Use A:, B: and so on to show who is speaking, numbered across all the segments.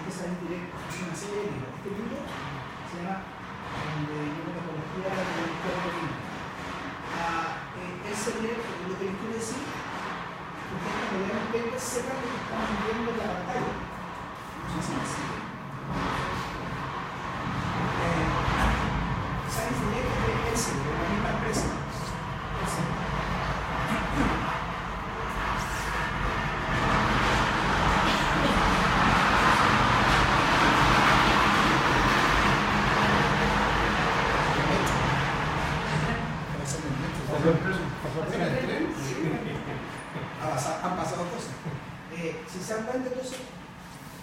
A: que salir directo, es una serie de libros. Este libro se llama Neuropatología de la Biología. Él se lee, lo que les quiero decir, porque cuando lean el paper sepan lo que estamos viviendo en la batalla. No sé si me sigue. Science Direct es de Elsevier, de la misma empresa. Han pasado cosas. Si se hablan de cosas,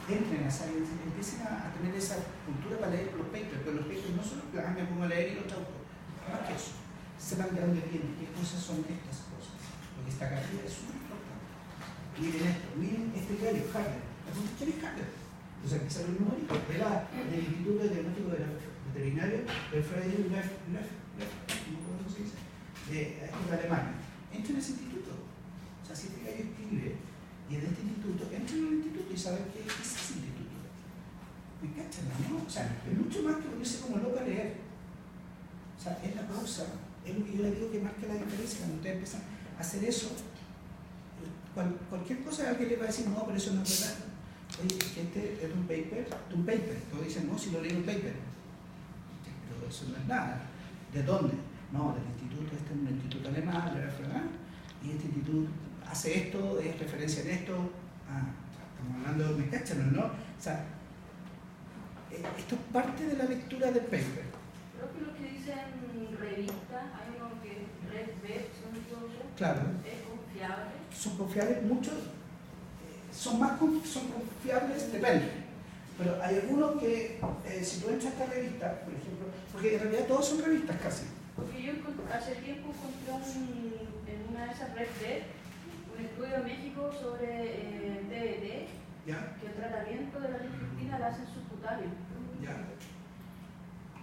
A: entren a Science, empiecen a tener esa cultura para leer los papers, pero los papers no solo me pongo a leer y los traduzco, más que eso, sepan de dónde vienen, qué cosas son estas cosas. Lo que está acá arriba es súper importante. Miren esto, miren este gallo, Harder. ¿Quién es Harder? O sea, que sale un numérico, era del Instituto de Diagnóstico Veterinario del Friedrich Leff, no sé cómo se dice, de Alemania. Entren a ese instituto. O sea, si este gallo escribe y es de este instituto, entren al instituto y saben qué es ese instituto. ¿Me cachan, no? O sea, es mucho más que ponerse como loco a leer. O sea, es la pausa, es lo que yo les digo que marca la diferencia. Cuando ustedes empiezan a hacer eso, cualquier cosa alguien le va a decir, no, pero eso no es verdad. Oye, este es un paper, todos dicen, no, si lo leí en un paper. Pero eso no es nada. ¿De dónde? No, del instituto, este es un instituto alemán, ¿verdad? Y este instituto hace esto, es referencia en esto. Estamos hablando de me cachan, ¿no? O sea, esto es parte de la lectura del paper.
B: Creo que lo que dicen revistas, hay uno que es Red Web,
A: claro.
B: Es confiable.
A: Son confiables, muchos son confiables, depende. Pero hay algunos que, si tú entras a esta revista, por ejemplo, porque en realidad todos son revistas casi.
B: Porque yo hace tiempo encontré en una de esas redes un estudio en México sobre DDT,
A: ¿Ya?
B: que el tratamiento de la nifurtina lo hacen subcutáneo.
A: ¿Ya?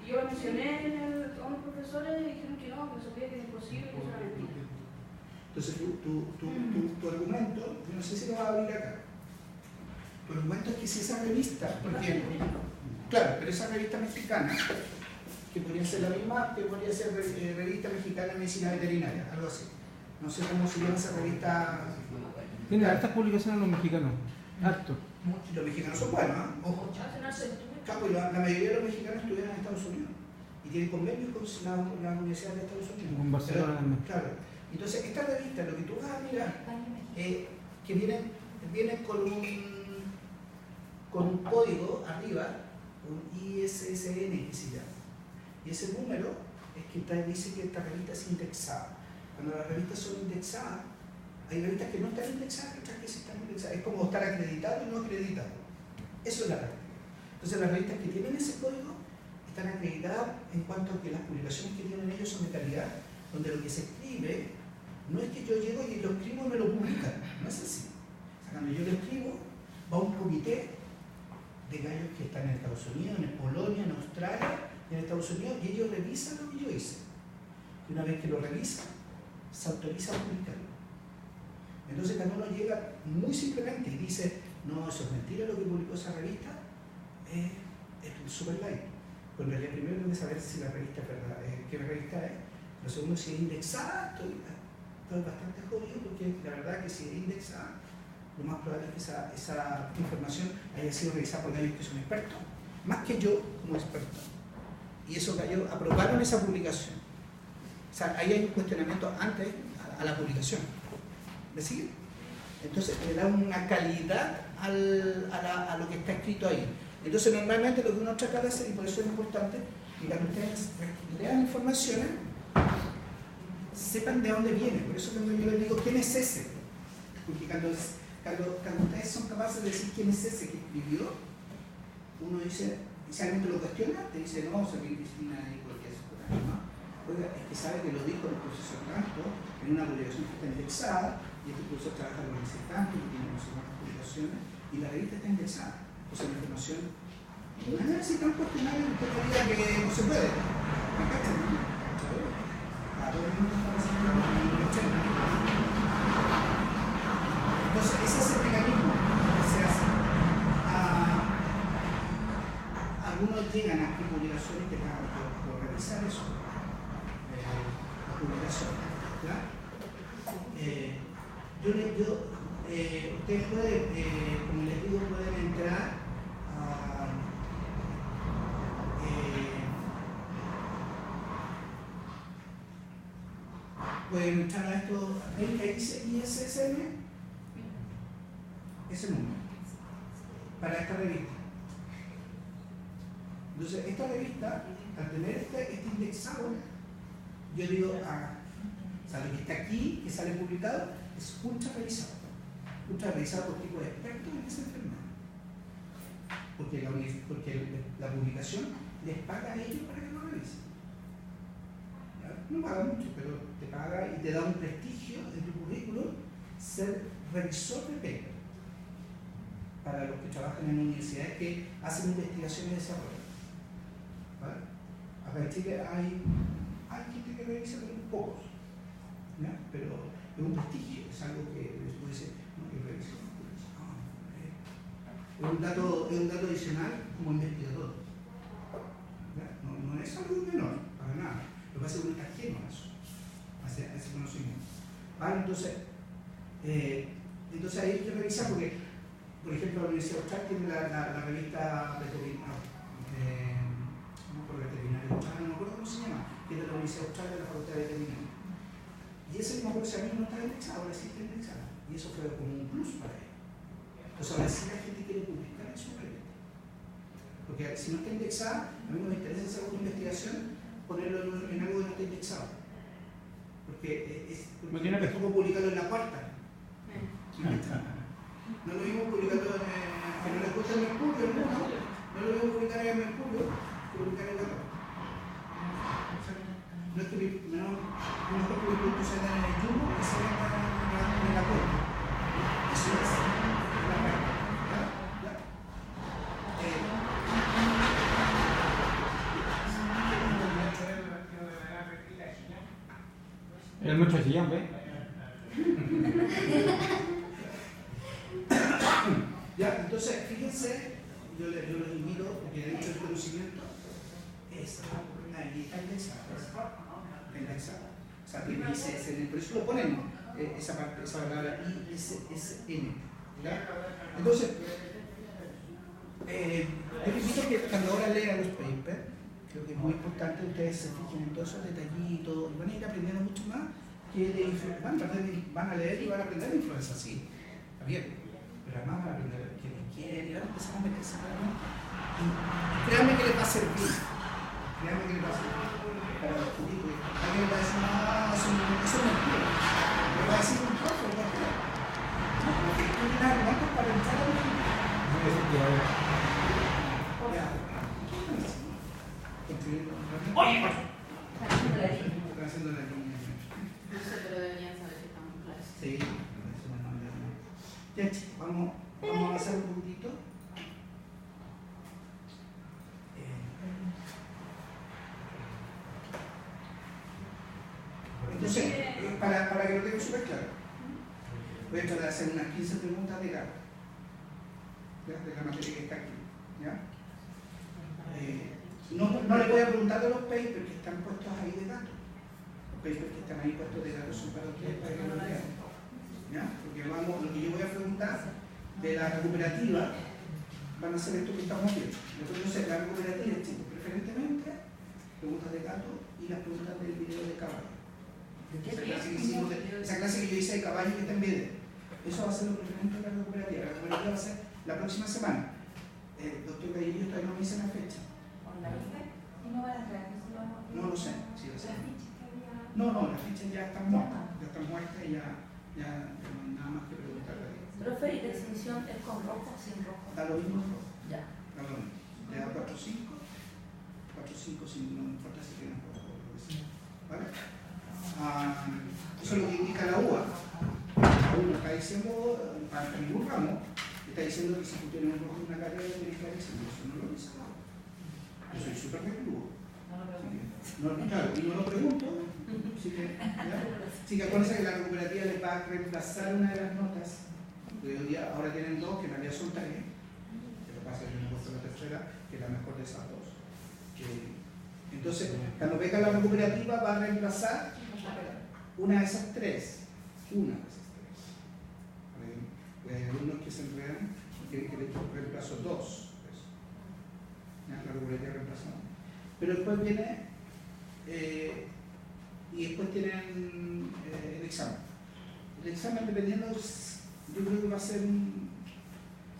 B: Y yo lo mencioné a unos profesores y dijeron que no, que eso que es imposible, que eso era mentira.
A: Entonces tu argumento, yo no sé si lo vas a abrir acá, tu argumento es que si esa revista, por ejemplo, claro, pero esa revista mexicana, que podría ser la misma, que podría ser revista mexicana de medicina veterinaria, algo así. No sé cómo se llama esa revista.
C: Tiene hartas publicaciones los mexicanos, harto.
A: Los mexicanos son buenos, ¿eh? Ojo. La mayoría de los mexicanos estudian en Estados Unidos y tienen convenios con las universidades de Estados Unidos.
C: Con Barcelona también.
A: Claro. Entonces, esta revista, lo que tú vas a mirar, que vienen con un código arriba, un ISSN que se llama. Y ese número es que dice que esta revista es indexada. Cuando las revistas son indexadas, hay revistas que no están indexadas y otras que sí están indexadas. Es como estar acreditado y no acreditado. Eso es la práctica. Entonces, las revistas que tienen ese código están acreditadas en cuanto a que las publicaciones que tienen ellos son de calidad, donde lo que se escribe no es que yo llego y lo escribo y me lo publican. No es así. O sea, cuando yo lo escribo, va un comité de gallos que están en Estados Unidos, en Polonia, en Australia, en Estados Unidos, y ellos revisan lo que yo hice. Y una vez que lo revisan, se autoriza a publicarlo. Entonces cuando uno llega muy simplemente y dice, no, eso es mentira lo que publicó esa revista, es super light. Pues en realidad primero tengo que saber si la revista es verdad, qué revista es. Lo segundo, si es indexada, estoy bastante jodido, porque la verdad que si es indexada, lo más probable es que esa información haya sido revisada por gallos que son expertos, más que yo como experto. Y esos gallos aprobaron esa publicación. O sea, ahí hay un cuestionamiento antes a la publicación. ¿Me sigue? Entonces le da una calidad a lo que está escrito ahí. Entonces normalmente lo que uno trata de hacer, y por eso es importante, que cuando ustedes lean informaciones, sepan de dónde viene. Por eso cuando yo les digo, ¿quién es ese? Porque cuando ustedes son capaces de decir quién es ese que escribió, uno dice, si alguien te lo cuestiona, te dice, no, vamos a ver Cristina y cualquier cosa, ¿no? Oiga, es que sabe que lo dijo el profesor tanto, en una publicación que está indexada, y este profesor trabaja con ese tanto, que tiene no sé cuántas publicaciones, y la revista está indexada. O sea, la información no es así tan cuestionable que usted diga que no se puede. ¿Me cachan? A todo el mundo está pasando lo mismo. Entonces, ese es el mecanismo que se hace. algunos llegan a publicaciones que van por revisar eso, las publicaciones. ¿Ya? Ustedes pueden, como les digo, pueden entrar a pueden entrar a esto, ¿ven que dice ISSN? Ese número, para esta revista. Entonces, esta revista, al tener este indexado, yo digo, o sea, lo que está aquí, que sale publicado, es ultra revisado por tipo de expertos en esa enfermedad. Porque la publicación les paga a ellos para que lo revisen. No paga mucho, pero te paga y te da un prestigio en tu currículum ser revisor de paper para los que trabajan en universidades que hacen investigación y desarrollo. ¿Vale? Acá en Chile hay gente que revisa, pero pocos. ¿Ya? Pero es un prestigio, es algo que después dice, no, yo reviso. Es un dato adicional como investigador. No es algo menor, para nada. Lo que pasa es que uno está ajeno a eso, a ese conocimiento. ¿Vale? Entonces ahí hay que revisar porque, por ejemplo, la Universidad Austral tiene la revista veterinaria, no me acuerdo cómo se llama, que es de la Universidad Austral de la Facultad de Veterinaria. Y ese mismo profesor no está indexado, ahora sí está indexado. Y eso fue como un plus para él. Entonces ahora sí la gente quiere publicar en su revista. Porque si no está indexada, a mí no me interesa hacer una investigación, ponerlo en algo que no está indexado. Porque es como publicarlo en la cuarta. No lo mismo publicarlo que no les gusta el Mercurio, no lo mismo publicar en el Mercurio que publicar en la cuarta. No es que mejor que mi producto se venda en el Jumbo que se venda en la cuenta. Eso es la cuenta.
C: El mucho sillón, ¿ves?
A: Ya, entonces, fíjense, yo los invito, porque de hecho el conocimiento es ahí está indexado. O sea, tiene ISSN, por eso lo ponemos, esa palabra ISSN. ¿Ya? Entonces, yo les invito que cuando ahora lean los papers, creo que es muy importante que ustedes se fijen en todos esos detallitos y van a ir aprendiendo mucho más que van a leer y van a aprender de influenza, sí, está bien, pero además van a aprender que les quieren y van a empezar a meterse realmente. Y créanme que les va a servir, para los futuros. Alguien va a decir, no, eso es mentira. Me va a decir un profe, ¿por qué? No, porque tú tienes argumentos para entrar a la gente. Oye, está haciendo la línea.
B: No sé, pero deberían saber que estamos en clase.
A: Sí, ya chicos, vamos a avanzar un poquitito. Entonces, para que lo tenga súper claro, voy a tratar de hacer unas 15 preguntas de cada. De la materia que está aquí. ¿Ya? No le voy a preguntar de los papers que están puestos ahí de datos. Los papers que están ahí puestos de datos son para ustedes, para que lo vean. ¿Ya? Porque lo que yo voy a preguntar de la recuperativa van a ser esto que estamos viendo. Entonces, la recuperativa, chicos, preferentemente preguntas de gato y las preguntas del video de caballo. Esa clase que yo hice de caballo que está en video. Eso va a ser lo preferente de la recuperativa. La recuperativa va a ser la próxima semana. El doctor Gallerillo todavía no me dice la fecha. No lo sé. Sí, lo sé. No, las fichas ya están muertas. Ya están muertas y ya no hay nada más que preguntarle.
D: Profe, ¿y la extinción es con rojo o sin rojo?
A: Da lo mismo rojo.
D: Ya.
A: Da lo mismo. Le da 4-5 sin no importa si tienen rojo o lo que sea. ¿Vale? Eso es lo que indica la UA. La UA está diciendo, para ningún ramo, está diciendo que si tú tienes un rojo en una carrera, tienes que decir, eso no lo dice. Yo soy súper respetuoso. Claro, y no lo pregunto. Así que acuérdense que la recuperativa les va a reemplazar una de las notas. De hoy día, ahora tienen dos, que en realidad son tres. Lo que pasa es que yo no he puesto la tercera tercera, que es la mejor de esas dos. Entonces, cuando venga la cooperativa va a reemplazar una de esas tres. Hay alumnos que se enredan y que le reemplazo dos. La cooperativa reemplazada. Pero después viene y después tienen el examen. El examen, dependiendo, yo creo que va a ser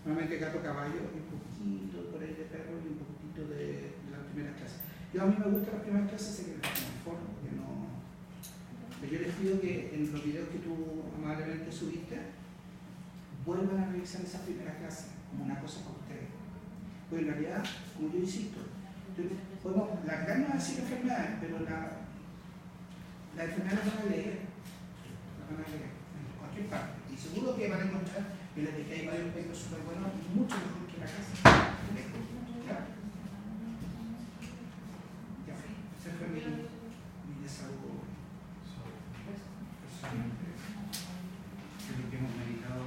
A: normalmente gato caballo y un poquito por ahí de perro y un poquitito de las primeras clases. Yo a mí me gustan las primeras clases, sé que me conformo, porque no. Pero yo les pido que en los videos que tú amablemente subiste, vuelvan a revisar esa primera clase como una cosa para ustedes. Pues en realidad, como yo insisto, podemos largarnos a decir enfermedades, pero las enfermedades las van a leer. Las van a leer en cualquier parte. Y seguro que van a encontrar que les dejé ahí varios aspectos súper buenos, mucho mejor que la casa. Ya, ese fue mi desahogo personalmente. Creo que hemos meditado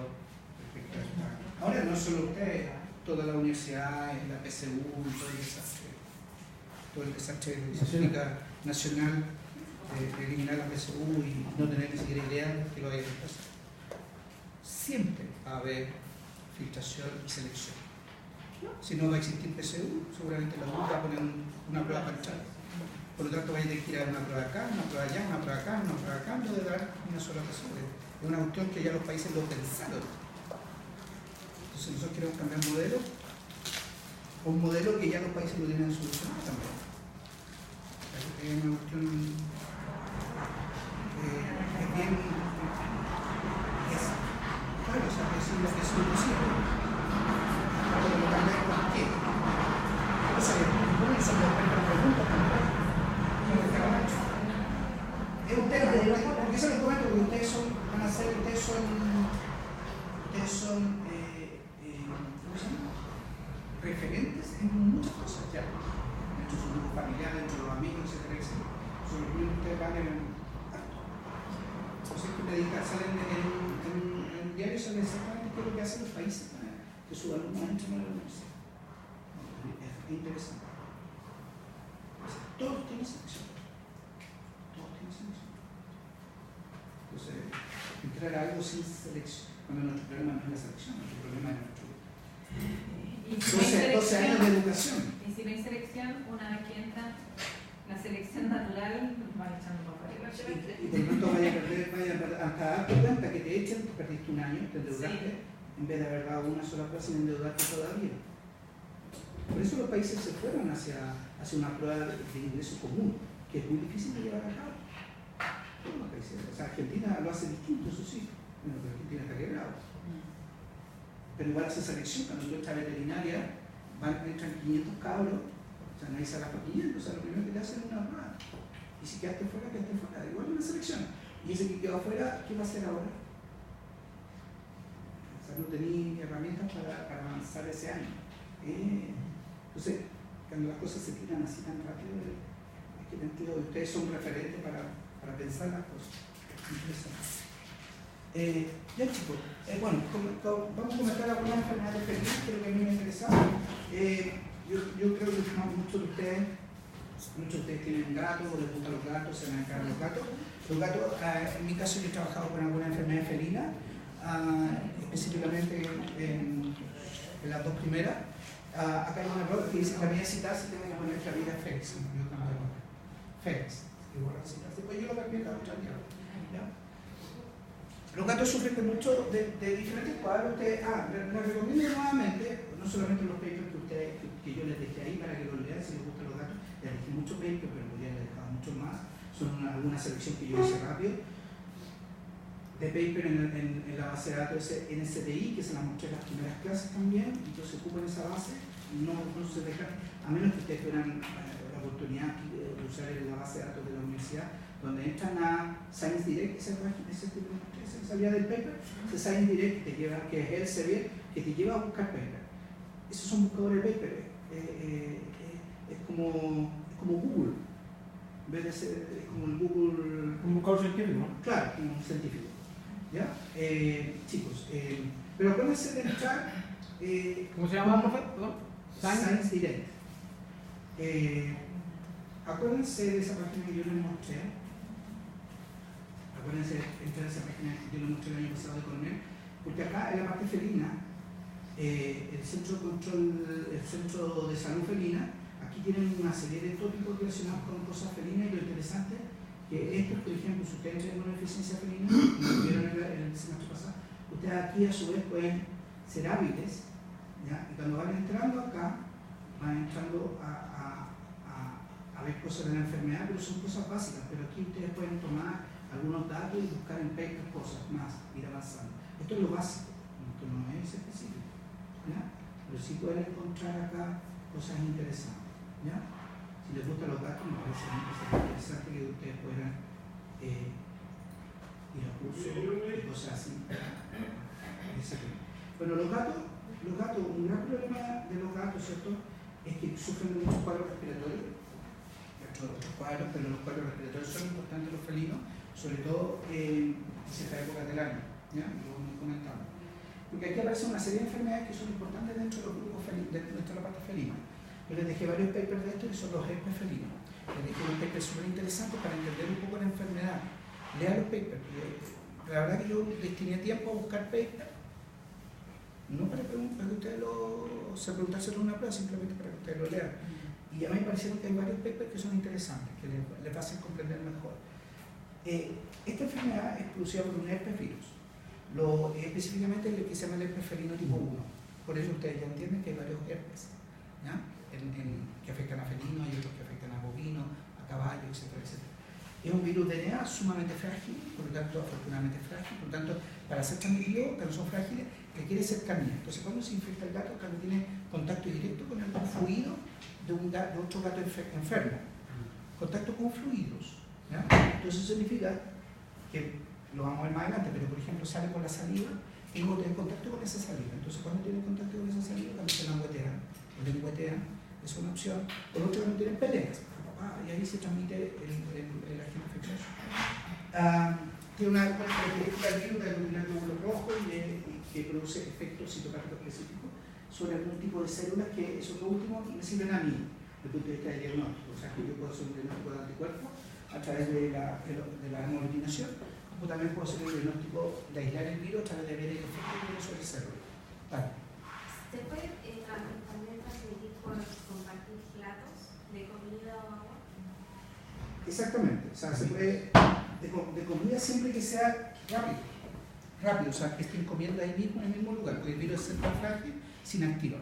A: respecto a esto. Ahora no solo ustedes, toda la universidad, la PSU, todo el desastre de política nacional, eliminar la PSU y no tener ni siquiera idea de que lo vaya a pasar. Siempre va a haber filtración y selección. Si no va a existir PSU, seguramente la UNA va a poner una prueba para entrar. Por lo tanto, va a tener que ir a una prueba acá, una prueba allá, una prueba acá, una prueba acá, no debe dar una sola PSU. Es una cuestión que ya los países lo pensaron. Entonces nosotros queremos cambiar modelo, o un modelo que ya los países lo tienen solucionado también. Es una cuestión es bien claro, o sea, es imposible. Pero lo cambiar por qué. O sea, ¿cómo se me preguntas también? Es un tema, ¿por qué se los comento? Porque ustedes son referentes en muchas cosas ya. Dentro de su grupo familiar, dentro de los amigos, etcétera, etcétera. Sobre lo que ustedes van en harto. Entonces, salen en un diario, saben exactamente qué es lo que hacen los países para que sus alumnos entren a la universidad. Es interesante. Todos tienen selección. Todos tienen selección. Entonces, entrar a algo sin selección, cuando nuestro problema no es la selección, nuestro problema es nuestro. 12 años de educación.
D: Y si no hay selección, una vez que entra la selección natural, van echando para afuera.
A: Y por lo tanto vaya a perder, hasta darte cuenta que te echen, perdiste un año, te endeudaste, sí, en vez de haber dado una sola clase y endeudarte todavía. Por eso los países se fueron hacia una prueba de ingreso común, que es muy difícil de llevar a cabo. Todos los países. O sea, Argentina lo hace distinto, eso sí. Bueno, pero Argentina está quebrado. Pero igual hace selección, cuando tú estás veterinaria, entran 500 cabros, o sea, nadie se para 500, o sea, lo primero que te hacen es una prueba. Y si quedaste fuera, quedaste fuera. Igual una selección. Y ese que quedó afuera, ¿qué va a hacer ahora? O sea, no tenía herramientas para avanzar ese año. Entonces, cuando las cosas se tiran así tan rápido, es que ustedes son referentes para pensar las cosas. Interesante. Ya chicos, bueno, vamos a comentar algunas enfermedades felices, creo que a mí me interesaba. Yo creo que muchos de ustedes tienen gatos, o les gustan los gatos, se van a encargar los gatos. Los gatos, en mi caso yo he trabajado con alguna enfermedad felina, específicamente en las dos primeras. Acá hay un error que dice que la vida citarse tiene que poner la vida Félix, yo cambio de Félix, igual a citarse, pues yo lo cambié a otra día. Los gatos sufren mucho de diferentes cuadros. Les recomiendo nuevamente, no solamente los papers que yo les dejé ahí para que los lean si les gustan los gatos, les dejé muchos papers, pero podría haber dejado muchos más. Son alguna selección que yo hice rápido de paper en la base de datos NSTI, que se las mostré en las primeras clases también, entonces ocupan esa base, no se dejan, a menos que ustedes tengan la oportunidad de usar la base de datos de la universidad, donde entran a Science Direct, ese que salía del paper, ese Science Direct que te lleva, que es Elsevier, que te lleva a buscar paper. Esos son buscadores de paper, es como Google, en vez de ser, es como el Google...
C: Un buscador científico, ¿no?
A: Claro, como un científico. ¿Ya? Chicos, pero acuérdense de entrar...
C: ¿Cómo se llama, profe?
A: Science Direct. Acuérdense de esa página que yo les mostré. Acuérdense de esa página que yo les mostré el año pasado de Cornell. Porque acá en la parte felina, el centro de control, el centro de salud felina, aquí tienen una serie de tópicos relacionados con cosas felinas, y lo interesante que estos, por ejemplo, si ustedes tienen una deficiencia felina, como vieron en el semestre pasado, ustedes aquí a su vez pueden ser hábiles, ¿ya? Y cuando van entrando acá, van entrando a ver cosas de la enfermedad, pero son cosas básicas, pero aquí ustedes pueden tomar algunos datos y buscar en papers cosas más, ir avanzando. Esto es lo básico, esto no es específico, ¿ya? Pero sí pueden encontrar acá cosas interesantes, ¿ya? Si les gustan los datos, me parece interesante que ustedes puedan ir a cursos y cosas así. Bueno, los gatos, un gran problema de los gatos, ¿cierto?, es que sufren de muchos cuadros respiratorios, otros cuadros, pero los cuadros respiratorios son importantes los felinos, sobre todo en cierta época del año, ¿ya? Lo comentamos. Porque aquí aparecen una serie de enfermedades que son importantes dentro de los grupos felinos, dentro de la parte felina. Yo les dejé varios papers de esto que son los herpes felinos. Les dejé unos papers súper interesantes para entender un poco la enfermedad. Lean los papers. La verdad que yo destiné tiempo a buscar papers, no para que ustedes preguntárselo en una prueba, simplemente para que ustedes lo lean. Y a mí me parecieron que hay varios papers que son interesantes, que les hacen comprender mejor. Esta enfermedad es producida por un herpes virus, específicamente el que se llama el herpes felino tipo 1. Por eso ustedes ya entienden que hay varios herpes, ¿ya? Que afectan a felinos, hay otros que afectan a bovinos, a caballos, etcétera, etcétera. Es un virus DNA sumamente frágil, por lo tanto, afortunadamente frágil, por lo tanto, para ser transmitido, pero son frágiles, requiere cercanía. Entonces, cuando se infecta el gato, cuando tiene contacto directo con algún fluido de otro gato enfermo, contacto con fluidos, ¿ya? Entonces, eso significa que lo vamos a ver más adelante, pero por ejemplo, sale con la saliva y luego tiene contacto con esa saliva. Entonces, cuando tienen contacto con esa saliva, cuando se la lengüetean, es una opción. Por otro, cuando tienen peleas, y ahí se transmite el agente infeccioso. Tiene una característica del virus del glóbulo rojo y que produce efectos citopáticos específicos sobre algún tipo de células, que eso es lo último y me sirven a mí desde el punto de vista del diagnóstico. O sea, que yo puedo hacer un diagnóstico de anticuerpos a través de la hemoglutinación, como también puedo hacer un diagnóstico de aislar el virus a través de ver el efecto que tiene sobre células. Vale.
E: ¿Se puede también transmitir por compartir platos de comida o agua?
A: Exactamente, o sea, se puede de comida siempre que sea rápido, o sea, que estén comiendo ahí mismo en el mismo lugar, porque el virus es tan frágil, se inactiva,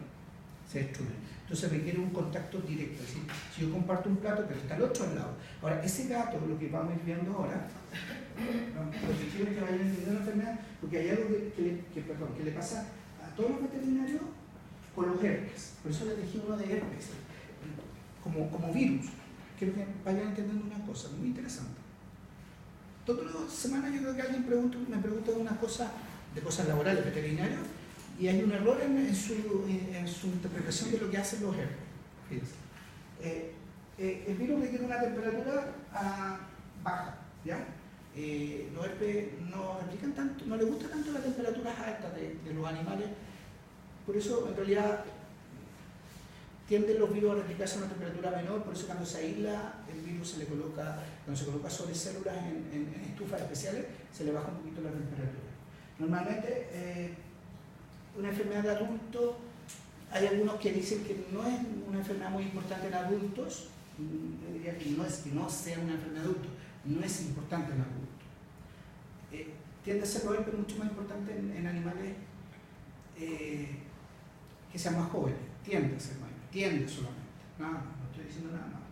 A: se destruye. Entonces requiere un contacto directo, es decir, si yo comparto un plato, pero está el otro al lado. Ahora, ese gato, lo que vamos a ir viendo ahora, lo que quiero es que vayan entendiendo la enfermedad, porque hay algo que le pasa a todos los veterinarios con los herpes. Por eso les dejé uno de herpes, como virus. Quiero que vayan entendiendo una cosa muy interesante. Todas las semanas yo creo que alguien me pregunta de cosas laborales, veterinarios, y hay un error en su interpretación de lo que hacen los herpes. Fíjense. El virus requiere una temperatura baja, ¿ya? Los herpes no replican tanto, no les gusta tanto las temperaturas altas de los animales, por eso en realidad tienden los virus a replicarse a una temperatura menor, por eso cuando se aísla el virus cuando se coloca sobre células en estufas especiales, se le baja un poquito la temperatura. Normalmente una enfermedad de adulto, hay algunos que dicen que no es una enfermedad muy importante en adultos, yo diría que no es que no sea una enfermedad de adultos, no es importante en adultos. Tiende a ser los herpes mucho más importante en animales que sean más jóvenes, tiende a ser más. Tiende solamente, nada más, no estoy diciendo nada más.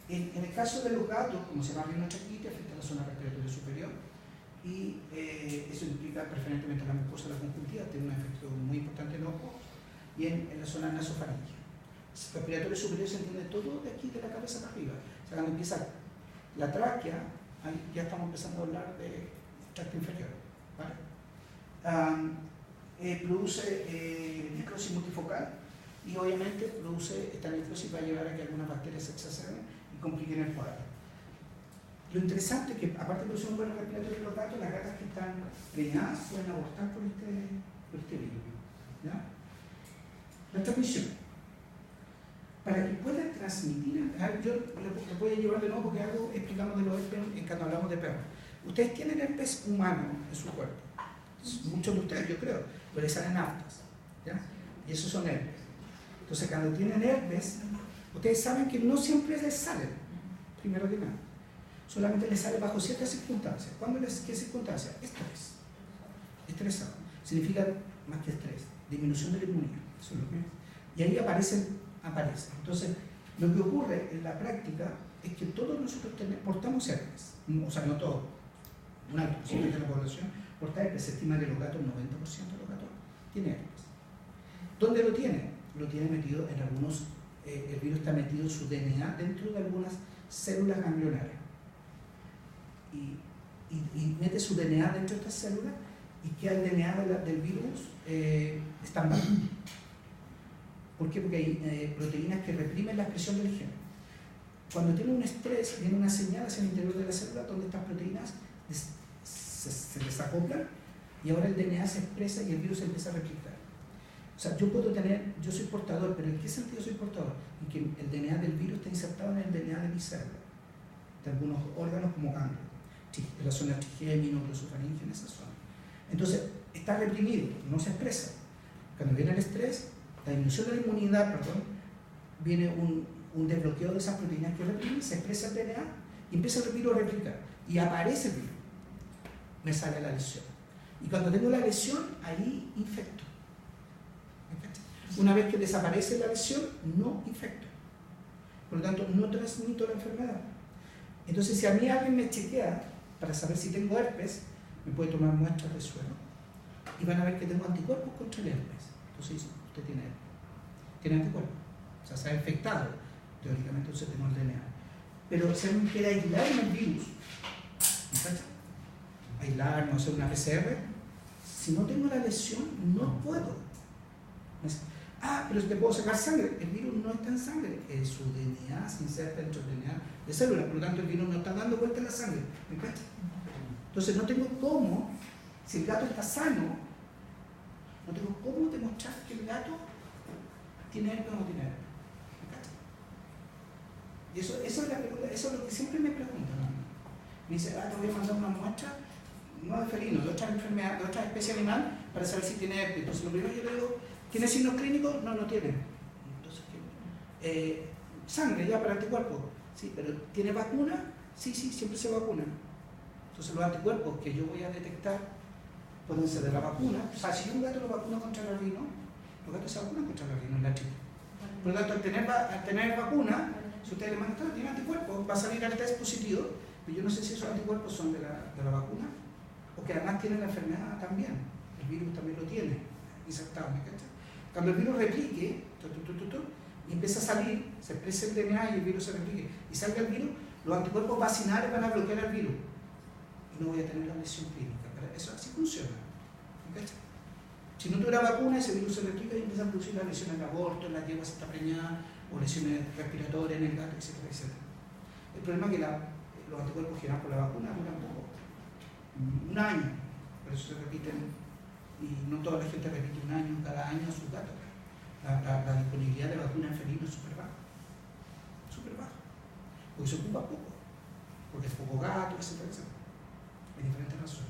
A: En el caso de los gatos, como se llama rinotraquitis, afecta la zona respiratoria superior y eso implica preferentemente la mucosa de la conjuntiva, tiene un efecto muy importante en el ojo y en la zona nasofaríngea. Respiratorio superior se entiende todo de aquí, de la cabeza para arriba. O sea, cuando empieza la tráquea, ahí ya estamos empezando a hablar de tracto inferior, ¿vale? Produce necrosis multifocal. Y obviamente esta necrosis va a llevar a que algunas bacterias se exacerben y compliquen el cuadro. Lo interesante es que, aparte de producir un buen respiratorio de los gatos, las gatas que están preñadas pueden abortar por este virus, ¿ya? La transmisión. Para que pueda transmitir, yo le voy a llevar de nuevo porque algo explicamos de los herpes cuando hablamos de perros. Ustedes tienen herpes humano en su cuerpo. Muchos de ustedes, yo creo, pero les salen aftas. ¿Ya? Y esos son herpes. Entonces, cuando tienen herpes, ustedes saben que no siempre les salen, primero que nada. Solamente les sale bajo ciertas circunstancias. ¿Qué circunstancias? Estrés. Estresado. Significa más que estrés. Disminución de la inmunidad. Eso es lo que es. Y ahí aparecen. Entonces, lo que ocurre en la práctica es que todos nosotros portamos herpes. O sea, no todos. Un alto porcentaje de la población porta herpes. Se estima que los gatos, 90% de los gatos, tienen herpes. ¿Dónde lo tiene? Lo tiene metido en algunos, el virus está metido en su DNA dentro de algunas células ganglionares. Y mete su DNA dentro de estas células y queda el DNA del virus estampado. ¿Por qué? Porque hay proteínas que reprimen la expresión del gen. Cuando tiene un estrés, viene una señal hacia el interior de la célula donde estas proteínas se desacoplan y ahora el DNA se expresa y el virus se empieza a replicar. O sea, yo soy portador, pero ¿en qué sentido soy portador? En que el DNA del virus está insertado en el DNA de mi célula, de algunos órganos como ganglios, de la zona trigémino, glosofaringe, en esa zona. Entonces, está reprimido, no se expresa. Cuando viene el estrés, la disminución de la inmunidad, viene un desbloqueo de esas proteínas que reprimen, se expresa el DNA y empieza el virus a replicar. Y aparece el virus. Me sale la lesión. Y cuando tengo la lesión, ahí infecto. Una vez que desaparece la lesión, no infecto. Por lo tanto, no transmito la enfermedad. Entonces, si a mí alguien me chequea para saber si tengo herpes, me puede tomar muestras de suero y van a ver que tengo anticuerpos contra el herpes. Entonces, usted tiene herpes. Tiene anticuerpos. O sea, se ha infectado. Teóricamente, entonces tengo el DNA. Pero si alguien quiere aislarme el virus, aislarme o hacer una PCR, si no tengo la lesión, no puedo. Pero si te puedo sacar sangre. El virus no está en sangre. Su DNA se inserta dentro del DNA de células. Por lo tanto, el virus no está dando vuelta en la sangre. ¿Me entiendes? Entonces, no tengo cómo, si el gato está sano, no tengo cómo demostrar que el gato tiene herpes o no tiene herpes. Y eso es la pregunta, eso es lo que siempre me preguntan. Me dice, te voy a mandar una muestra, no de felino, de otra enfermedad, de otra especie animal, para saber si tiene herpes. Entonces, lo primero que yo le digo, ¿tiene signos clínicos? No, no tiene. Entonces, sangre ya para anticuerpos. Sí, pero ¿tiene vacuna? Sí, siempre se vacuna. Entonces, los anticuerpos que yo voy a detectar pueden ser de la vacuna. O sea, si un gato lo vacuna contra el rino, los gatos se vacunan contra el rino en la tripa. Por lo tanto, al tener vacuna, si ustedes le mandan, tiene anticuerpos, va a salir al test positivo, pero yo no sé si esos anticuerpos son de la vacuna o que además tienen la enfermedad también. El virus también lo tiene insertado, ¿me cachas? Cuando el virus replique, y empieza a salir, se expresa el DNA y el virus se replique, y salga el virus, los anticuerpos vacinales van a bloquear el virus. Y no voy a tener la lesión clínica. Eso así funciona. ¿Me cachas? Si no tuviera vacuna, ese virus se replica y empieza a producir las lesiones de aborto, en la yegua se está preñada, o lesiones respiratorias en el gato, etcétera, etcétera. El problema es que los anticuerpos generados por la vacuna duran poco. Un año. Por eso se repiten, y no toda la gente repite un año, cada año a sus gatos. La disponibilidad de vacuna en felino es súper baja. Súper baja. Porque se ocupa poco. Porque es poco gato, etcétera, etcétera. Hay diferentes razones.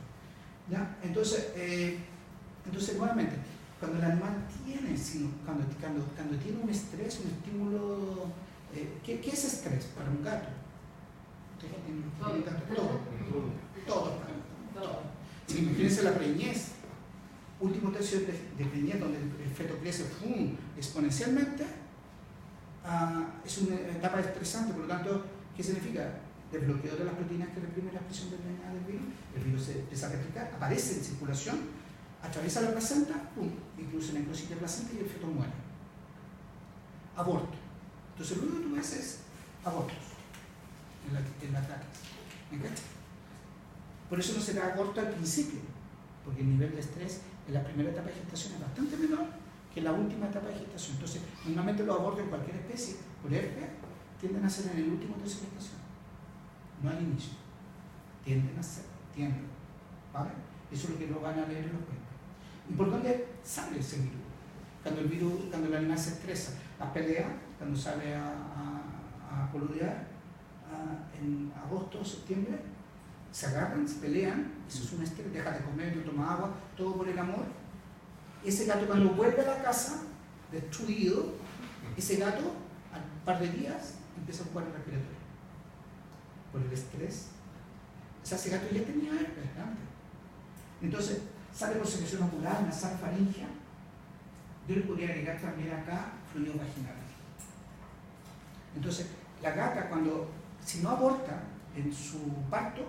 A: ¿Ya? Entonces, nuevamente, cuando el animal tiene, cuando tiene un estrés, un estímulo, ¿qué es estrés para un gato? Todo. Imagínense la preñez, último tercio de preñez, donde el feto crece exponencialmente, es una etapa estresante. Por lo tanto, ¿qué significa? Desbloqueo de las proteínas que reprimen la expresión del DNA del virus, el virus se empieza a replicar, aparece en circulación, atraviesa la placenta, incluso necrosis de placenta y el feto muere. Aborto. Entonces, lo único que tú ves es abortos en la caca. ¿Me cachas? Por eso no se da aborto al principio, porque el nivel de estrés en la primera etapa de gestación es bastante menor que en la última etapa de gestación. Entonces, normalmente los abortos en cualquier especie, por herpes, tienden a ser en el último tercio de gestación, no al inicio. Tienden. ¿Vale? Eso es lo que lo van a leer en los cuentos. ¿Y por dónde sale ese virus? cuando el animal se estresa, las peleas, cuando sale a poludear en agosto o septiembre, se agarran, se pelean, eso es un estrés, deja de comer, no toma agua, todo por el amor. Ese gato cuando vuelve a la casa, destruido, ese gato al par de días empieza a jugar el respiratorio por el estrés. O sea, ese gato ya tenía herpes antes. Entonces, sale por secreción ocular, nasal, faringea. Yo le podría agregar también acá fluidos vaginales. Entonces, la gata si no aborta en su parto,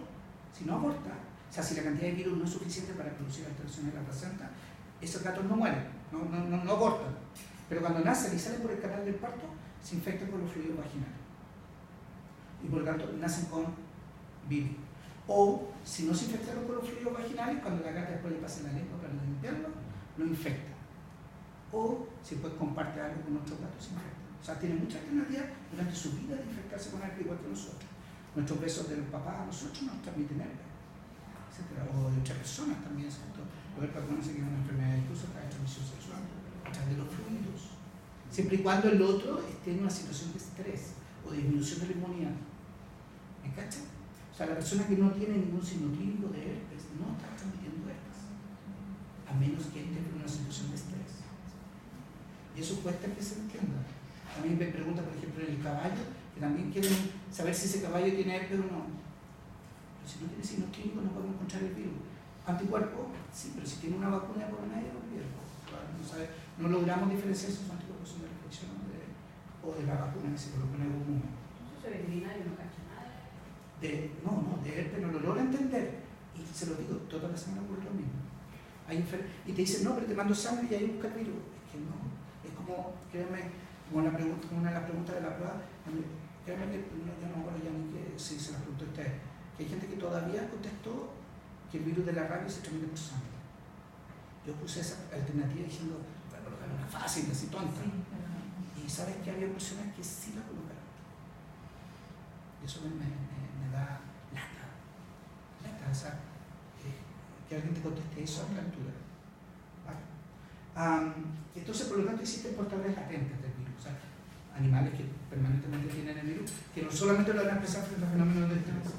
A: si no aborta, o sea, si la cantidad de virus no es suficiente para producir alteraciones de la placenta, esos gatos no mueren, no abortan. Pero cuando nacen y salen por el canal del parto, se infectan con los fluidos vaginales. Y por lo tanto, nacen con virus. O, si no se infectaron con los fluidos vaginales, cuando la gata después le pasa la lengua para limpiarlo, lo infecta. O, si después comparte algo con otros gatos, se infecta. O sea, tiene muchas alternativas durante su vida de infectarse con herpes igual que nosotros. Nuestros besos del papá a nosotros nos transmiten herpes, etc. O de otras personas también, ¿cierto? Los herpes conocen que es una enfermedad incluso de transmisión sexual, a través de los fluidos. Siempre y cuando el otro esté en una situación de estrés o de disminución de la inmunidad. ¿Me cachan? O sea, la persona que no tiene ningún signo clínico de herpes no está transmitiendo herpes, a menos que esté en una situación de estrés. Y eso cuesta que se entienda. A mí me pregunta, por ejemplo, en el caballo, que también quieren saber si ese caballo tiene herpes o no. Pero si no tiene signos clínicos no podemos encontrar el virus. Anticuerpos, sí, pero si tiene una vacuna por nadie lo pierde. No logramos diferenciar si esos anticuerpos son de la infección o de la vacuna que se colocó en algún momento.
B: Eso se veterinario no cacha nada.
A: De herpes no lo logra entender. Y se lo digo, toda la semana ocurre lo mismo. Y te dicen, no, pero te mando sangre y ahí busca el virus. Es que no. Es como, créanme, como una de las preguntas de la prueba, créanme que yo no me acuerdo ya ni que si se las preguntó a ustedes, que hay gente que todavía contestó que el virus de la rabia se transmite por sangre. Yo puse esa alternativa diciendo, voy a colocar una fácil, así tonta. Y sabes que había personas que sí la colocaron. Y eso me da lata. O sea, que alguien te conteste eso a esta altura. ¿Vale? Entonces, por lo tanto, existen portadores latentes del virus. O sea, animales que permanentemente tienen el virus, que no solamente lo van a expresar frente a fenómenos de estrés.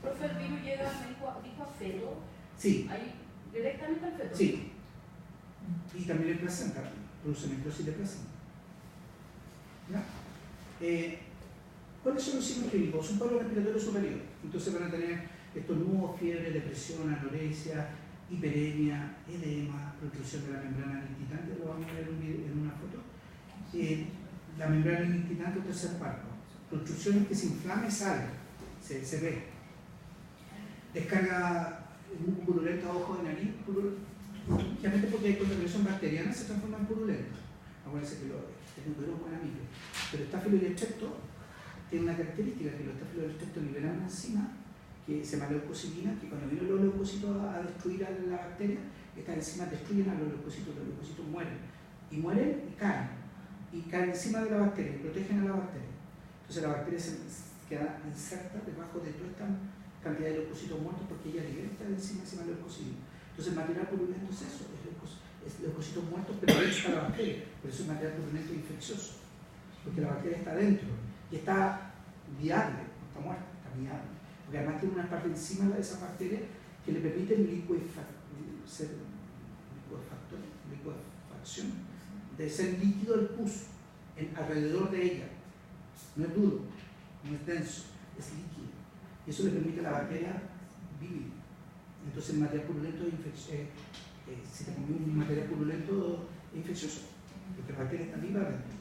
B: Profe, el virus llega, dijo a feto.
A: Sí.
B: Ahí, directamente al feto.
A: Sí. Y también el placenta, produce necrosis de placenta. ¿Ya? ¿Cuáles son los signos clínicos? Un paro respiratorio superior. Entonces van a tener estornudos, fiebre, depresión, anorexia, hiperemia, edema, protrusión de la membrana nictitante, lo vamos a ver en una foto. La membrana nictitante o tercer párpado. Protrusiones que se inflama y sale, se ve. Descarga muy purulenta a ojo de nariz, obviamente porque hay contaminación bacteriana se transforma en purulenta. Acuérdense que este número es buen amigo. Pero estáfilo y estrepto tiene una característica, que los estáfilos y estrepto liberan una enzima que se llama leucocidina, que cuando vienen los leucocitos a destruir a la bacteria, estas enzimas destruyen a los leucocitos mueren. Y mueren y caen encima de la bacteria, y protegen a la bacteria. Entonces la bacteria se queda inserta debajo de toda esta cantidad de leucocitos muertos porque ella libera esta enzima encima del leucocidina. Entonces el material purulento es eso, es leucocitos muertos, pero ahí está la bacteria. Por eso es material purulento infeccioso, porque la bacteria está dentro y está viable, no está muerta, está viable. Porque además tiene una parte encima de esa bacteria que le permite licuefacción, de ser líquido el pus alrededor de ella. No es duro, no es denso, es líquido. Y eso le permite a la bacteria vivir. Entonces el material purulento es si te comió un material purulento es infeccioso, porque la bacteria está viva dentro.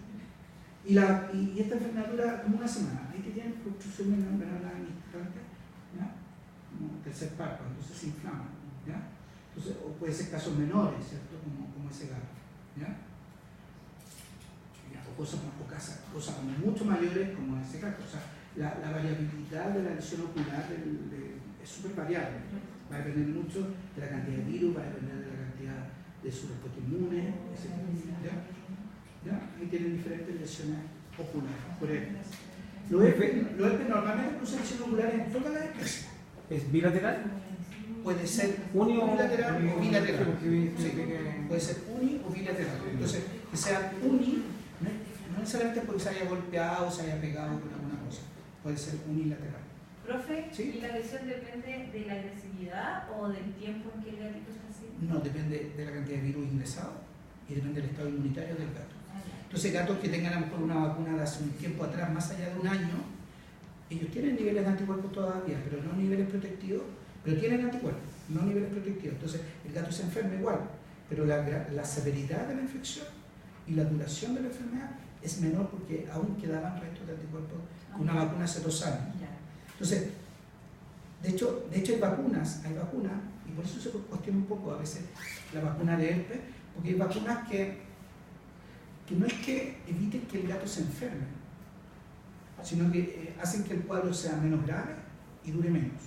A: Y esta enfermedad dura como una semana. Ahí que tienen obstrucción de la membrana nictitante, ¿ya? Como tercer párpado, entonces se inflama, ¿ya? Entonces, o puede ser casos menores, ¿cierto? Como ese gato, ¿ya? O cosas mucho mayores como ese gato. O sea, la variabilidad de la lesión ocular es súper variable. Va a depender mucho de la cantidad de virus, va a depender de la cantidad de su respuesta inmune, etc. ¿Ya? Ahí tienen diferentes lesiones oculares. Por ejemplo, los herpes normalmente producen lesiones oculares en todas las especies.
C: ¿Es bilateral?
A: Puede ser
C: unilateral
A: o bilateral. Sí, puede ser uni o bilateral. Entonces, que sea uni, no necesariamente porque se haya golpeado o se haya pegado con alguna cosa, puede ser unilateral.
D: Profe,
A: ¿Sí?
D: ¿y la lesión depende de la agresividad o del tiempo en que el gatito está así?
A: No, depende de la cantidad de virus ingresados y depende del estado inmunitario del gato. Entonces, gatos que tengan a lo mejor una vacuna de hace un tiempo atrás, más allá de un año, ellos tienen niveles de anticuerpos todavía, pero no niveles protectivos, pero tienen anticuerpos, no niveles protectivos. Entonces, el gato se enferma igual, pero la severidad de la infección y la duración de la enfermedad es menor porque aún quedaban restos de anticuerpos con una vacuna hace 2 años. Entonces, de hecho hay vacunas, y por eso se cuestiona un poco a veces la vacuna de herpes, porque hay vacunas que no es que eviten que el gato se enferme, sino que hacen que el cuadro sea menos grave y dure menos.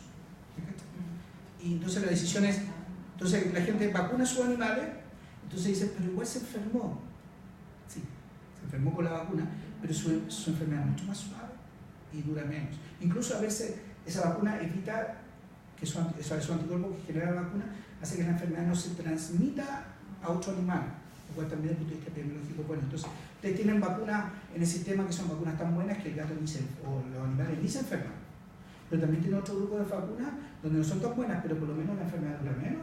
A: Y entonces la decisión es, entonces la gente vacuna a sus animales, entonces dice, pero igual se enfermó. Sí, se enfermó con la vacuna, pero su enfermedad es mucho más suave y dura menos. Incluso a veces esa vacuna evita que su anticuerpo que genera la vacuna hace que la enfermedad no se transmita a otro animal, lo cual también desde el punto de vista epidemiológico bueno. Entonces, ustedes tienen vacunas en el sistema que son vacunas tan buenas que el gato o los animales ni se enferman. Pero también tiene otro grupo de vacunas donde no son tan buenas, pero por lo menos la enfermedad dura menos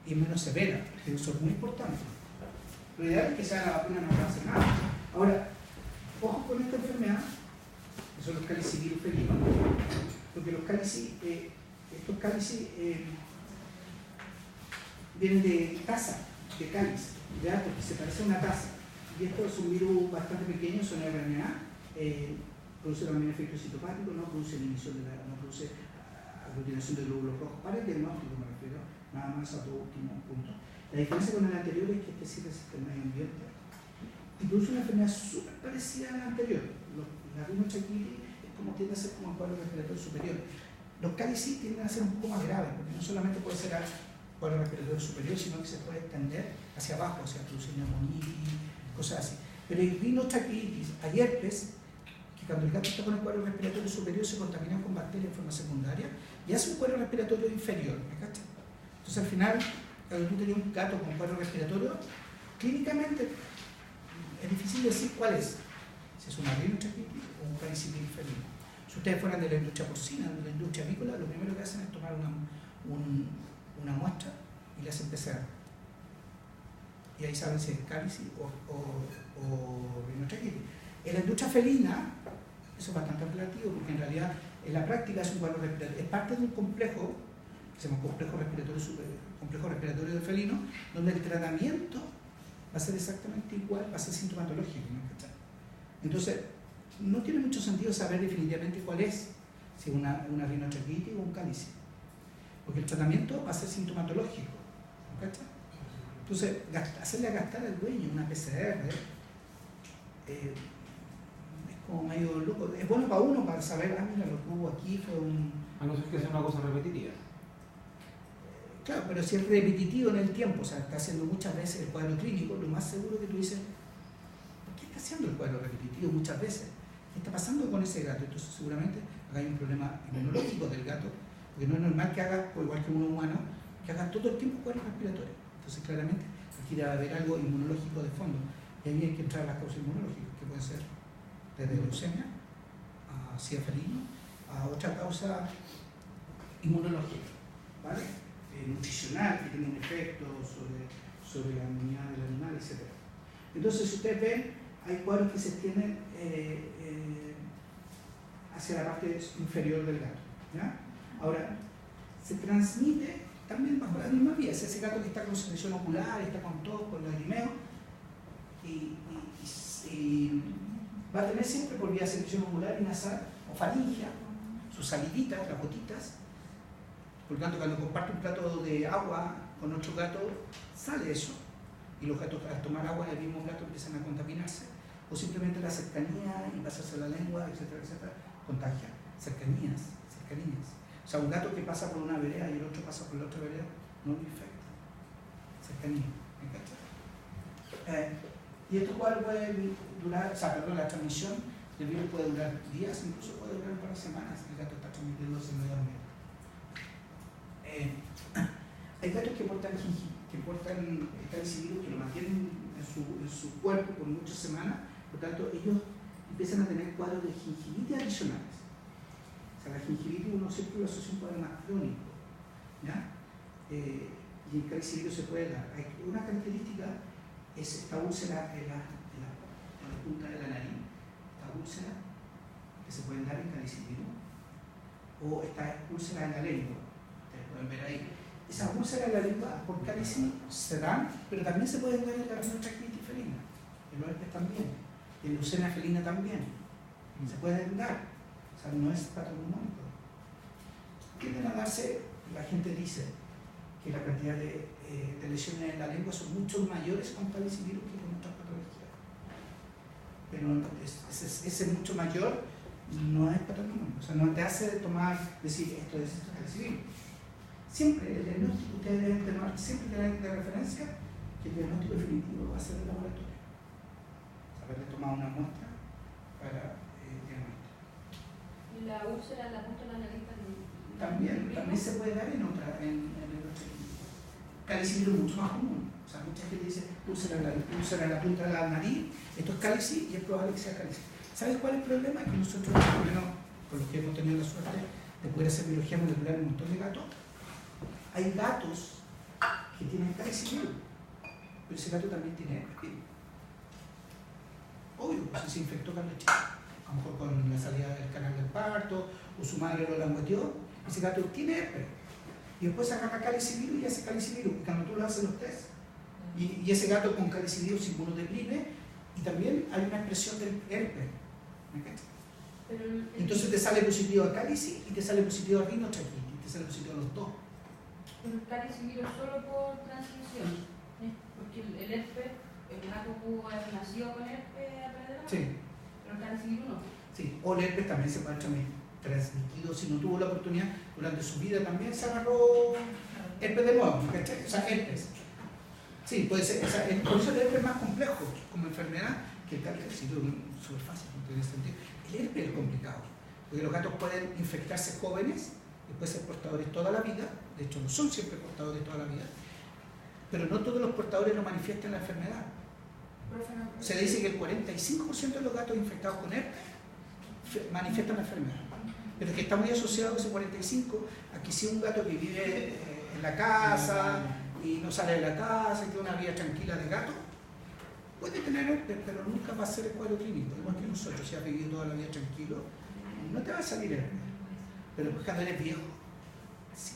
A: y es menos severa. Eso es muy importante. Lo ideal es que sea la vacuna no pase nada. Ahora, ojo con esta enfermedad, que son los calicivirus felinos, porque los estos cálices vienen de taza, de cáliz, ¿ya? Porque se parece a una taza. Y estos son virus bastante pequeños, son RNA, producen también efectos citopáticos, no produce aglutinación de glóbulos rojos. Para el diagnóstico me refiero, nada más a tu último punto. La diferencia con el anterior es que este sí resiste el medio ambiente y produce una enfermedad súper parecida a la anterior. La rinotraqueitis es como tiende a ser como el cuadro respiratorio superior. Los cálices tienden a ser un poco más graves, porque no solamente puede ser al cuadro respiratorio superior, sino que se puede extender hacia abajo, hacia producir neumonitis, cosas así. Pero el rinotraqueitis, hay herpes, que cuando el gato está con el cuadro respiratorio superior se contamina con bacterias en forma secundaria y hace un cuadro respiratorio inferior, ¿me cachas? Entonces al final, cuando tú tenías un gato con cuadro respiratorio, clínicamente es difícil decir cuál es, si es una rinotraqueitis o un calicivirus felino. Si ustedes fueran de la industria porcina, de la industria avícola, lo primero que hacen es tomar una muestra y le hacen PCR. Y ahí saben si es cálice o rinotraqueitis. En la industria felina, eso es bastante relativo, porque en realidad en la práctica es un cuadro respiratorio, es parte de un complejo, que se llama complejo respiratorio del felino, donde el tratamiento va a ser exactamente igual, va a ser sintomatológico, ¿no? Entonces, no tiene mucho sentido saber definitivamente cuál es, si es una rinotraqueitis o un cálice, porque el tratamiento va a ser sintomatológico, ¿no? Entonces, hacerle gastar al dueño una PCR es como medio loco. Es bueno para uno para saber, mira, lo que hubo aquí fue un...
C: A no ser que sea una cosa repetitiva.
A: Claro, pero si es repetitivo en el tiempo, o sea, está haciendo muchas veces el cuadro clínico, lo más seguro que tú dices, ¿por qué está haciendo el cuadro repetitivo muchas veces? ¿Qué está pasando con ese gato? Entonces seguramente acá hay un problema inmunológico del gato, porque no es normal que haga, igual que uno humano, que haga todo el tiempo cuadros respiratorios. Entonces claramente aquí debe haber algo inmunológico de fondo. Y ahí hay que entrar a las causas inmunológicas, que pueden ser desde leucemia a SIDA felino, a otra causa inmunológica, ¿vale? Nutricional, que tiene un efecto sobre la inmunidad del animal, etc. Entonces, si ustedes ven, hay cuadros que se extienden hacia la parte inferior del gato, ¿ya? Ahora, se transmite también bajo la misma vía. Es ese gato que está con secreción ocular, está con tos, con lagrimeo, y va a tener siempre por vía de secreción ocular y nasal, o faringia, sus saliditas, las gotitas. Por lo tanto, cuando comparte un plato de agua con otro gato, sale eso. Y los gatos al tomar agua en el mismo plato empiezan a contaminarse. O simplemente la cercanía y pasarse la lengua, etcétera, etcétera, contagia. Cercanías. O sea, un gato que pasa por una vereda y el otro pasa por la otra vereda, no lo infecta. Cercanía. ¿Me cachas? Y esto puede durar, la transmisión del virus puede durar días, incluso puede durar un par de semanas. El gato está transmitiendo en medio ambiente. Hay gatos que portan calicivirus que lo mantienen en en su cuerpo por muchas semanas, por tanto ellos empiezan a tener cuadros de gingivitis adicionales. O sea, la gingivitis uno siempre lo asocia a un cuadro más crónico, ¿ya? Y el calicivirio se puede dar. Una característica es esta úlcera en la punta de la nariz, esta úlcera que se pueden dar en calicivirio, o esta úlcera en la lengua, ustedes pueden ver ahí. Esas úlceras en la lengua por cálice se dan, pero también se pueden dar en la rinotraqueitis felina, en los herpes también, en la leucemia felina también, se pueden dar, o sea, no es patognomónico. Tienden a darse, la gente dice que la cantidad de lesiones en la lengua son mucho mayores con calicivirus que con otras patologías, pero ese mucho mayor no es patognomónico, o sea, no te hace decir esto es calicivirus. Siempre el diagnóstico, ustedes deben tener siempre de referencia que el diagnóstico definitivo va a ser el laboratorio. Haberle tomado una muestra para el diagnóstico.
B: ¿Y la úlcera en la punta de la nariz
A: también se puede dar en el calicivirus es mucho más común. O sea, mucha gente dice úlcera en la punta de la nariz, esto es cálice y es probable que sea cálice. ¿Sabes cuál es el problema? Que nosotros, por lo menos, por lo que hemos tenido la suerte de poder hacer biología molecular en un montón de gatos, hay gatos que tienen calicivirus, pero ese gato también tiene herpes. Obvio, pues se infectó cuando es chico, a lo mejor con la salida del canal del parto, o su madre lo langueteó, ese gato tiene herpes. Y después agarra calicivirus y hace calicivirus, y cuando tú le haces los test, y ese gato con calicivirus se inmunodeprime, y también hay una expresión del herpes. Entonces te sale positivo a cálice y te sale positivo a rinotraqueitis, te sale positivo a los dos.
B: Pero el calicivirus solo por transmisión, porque el herpes, el gato pudo haber nacido con herpes a través de la mano,
A: Sí.
B: pero el calicivirus no.
A: Sí, o el herpes también se puede transmitido, si no tuvo la oportunidad durante su vida también se agarró herpes de nuevo, ¿cachai? O sea, herpes. Sí, puede ser, o sea, por eso el herpes es más complejo como enfermedad que el calicivirus es súper fácil, no tiene sentido. El herpes es complicado, porque los gatos pueden infectarse jóvenes, después ser portadores toda la vida, de hecho no son siempre portadores toda la vida, pero no todos los portadores lo manifiestan la enfermedad. Se dice que el 45% de los gatos infectados con herpes manifiestan la enfermedad, pero es que está muy asociado ese 45% a que si un gato que vive en la casa y no sale de la casa y tiene una vida tranquila de gato, puede tener herpes, pero nunca va a ser el cuadro clínico, igual que nosotros. Si has vivido toda la vida tranquilo, no te va a salir herpes, pero después cuando eres viejo, sí,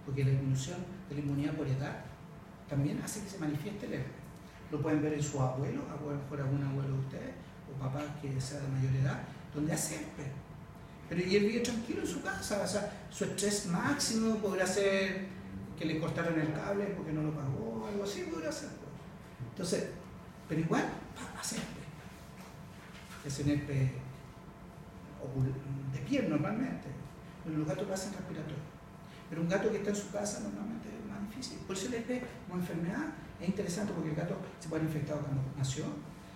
A: porque la disminución de la inmunidad por edad también hace que se manifieste el herpes. Lo pueden ver en sus abuelos, a lo mejor algún abuelo de ustedes, o papás que sea de mayor edad, donde hace herpes. Pero y él vive tranquilo en su casa, o sea, su estrés máximo podrá ser que le cortaron el cable porque no lo pagó, algo así podrá ser. Entonces, pero igual hace herpes. Es un herpes de piel normalmente, pero los gatos lo hacen respiratorio. Pero un gato que está en su casa normalmente es más difícil. Por eso el herpes como enfermedad es interesante, porque el gato se puede haber infectado cuando nació,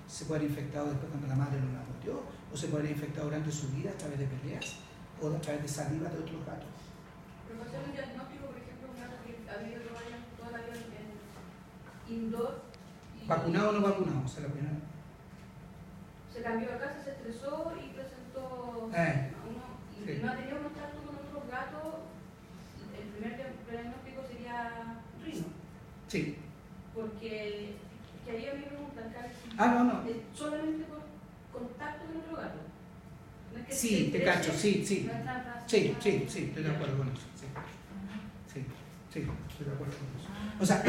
A: se puede haber infectado después cuando la madre lo langueteó, o se puede haber infectado durante su vida a través de peleas o a través de saliva de otros gatos.
B: Pero para hacer un diagnóstico, por ejemplo, un gato que ha vivido toda la vida en indoor.
A: ¿Vacunado o no vacunado? Se la primera.
B: Se cambió de casa, se estresó y presentó y no ha tenido contacto con otros gatos. El primer diagnóstico sería rino.
A: Sí.
B: Porque que ahí a mí me preguntan,
A: no.
B: ¿es solamente por contacto con otro gato? No es que
A: Sí, te cacho, sí.
B: No es tan fácil.
A: Sí, estoy de acuerdo con eso. Sí, estoy de acuerdo con eso. O sea,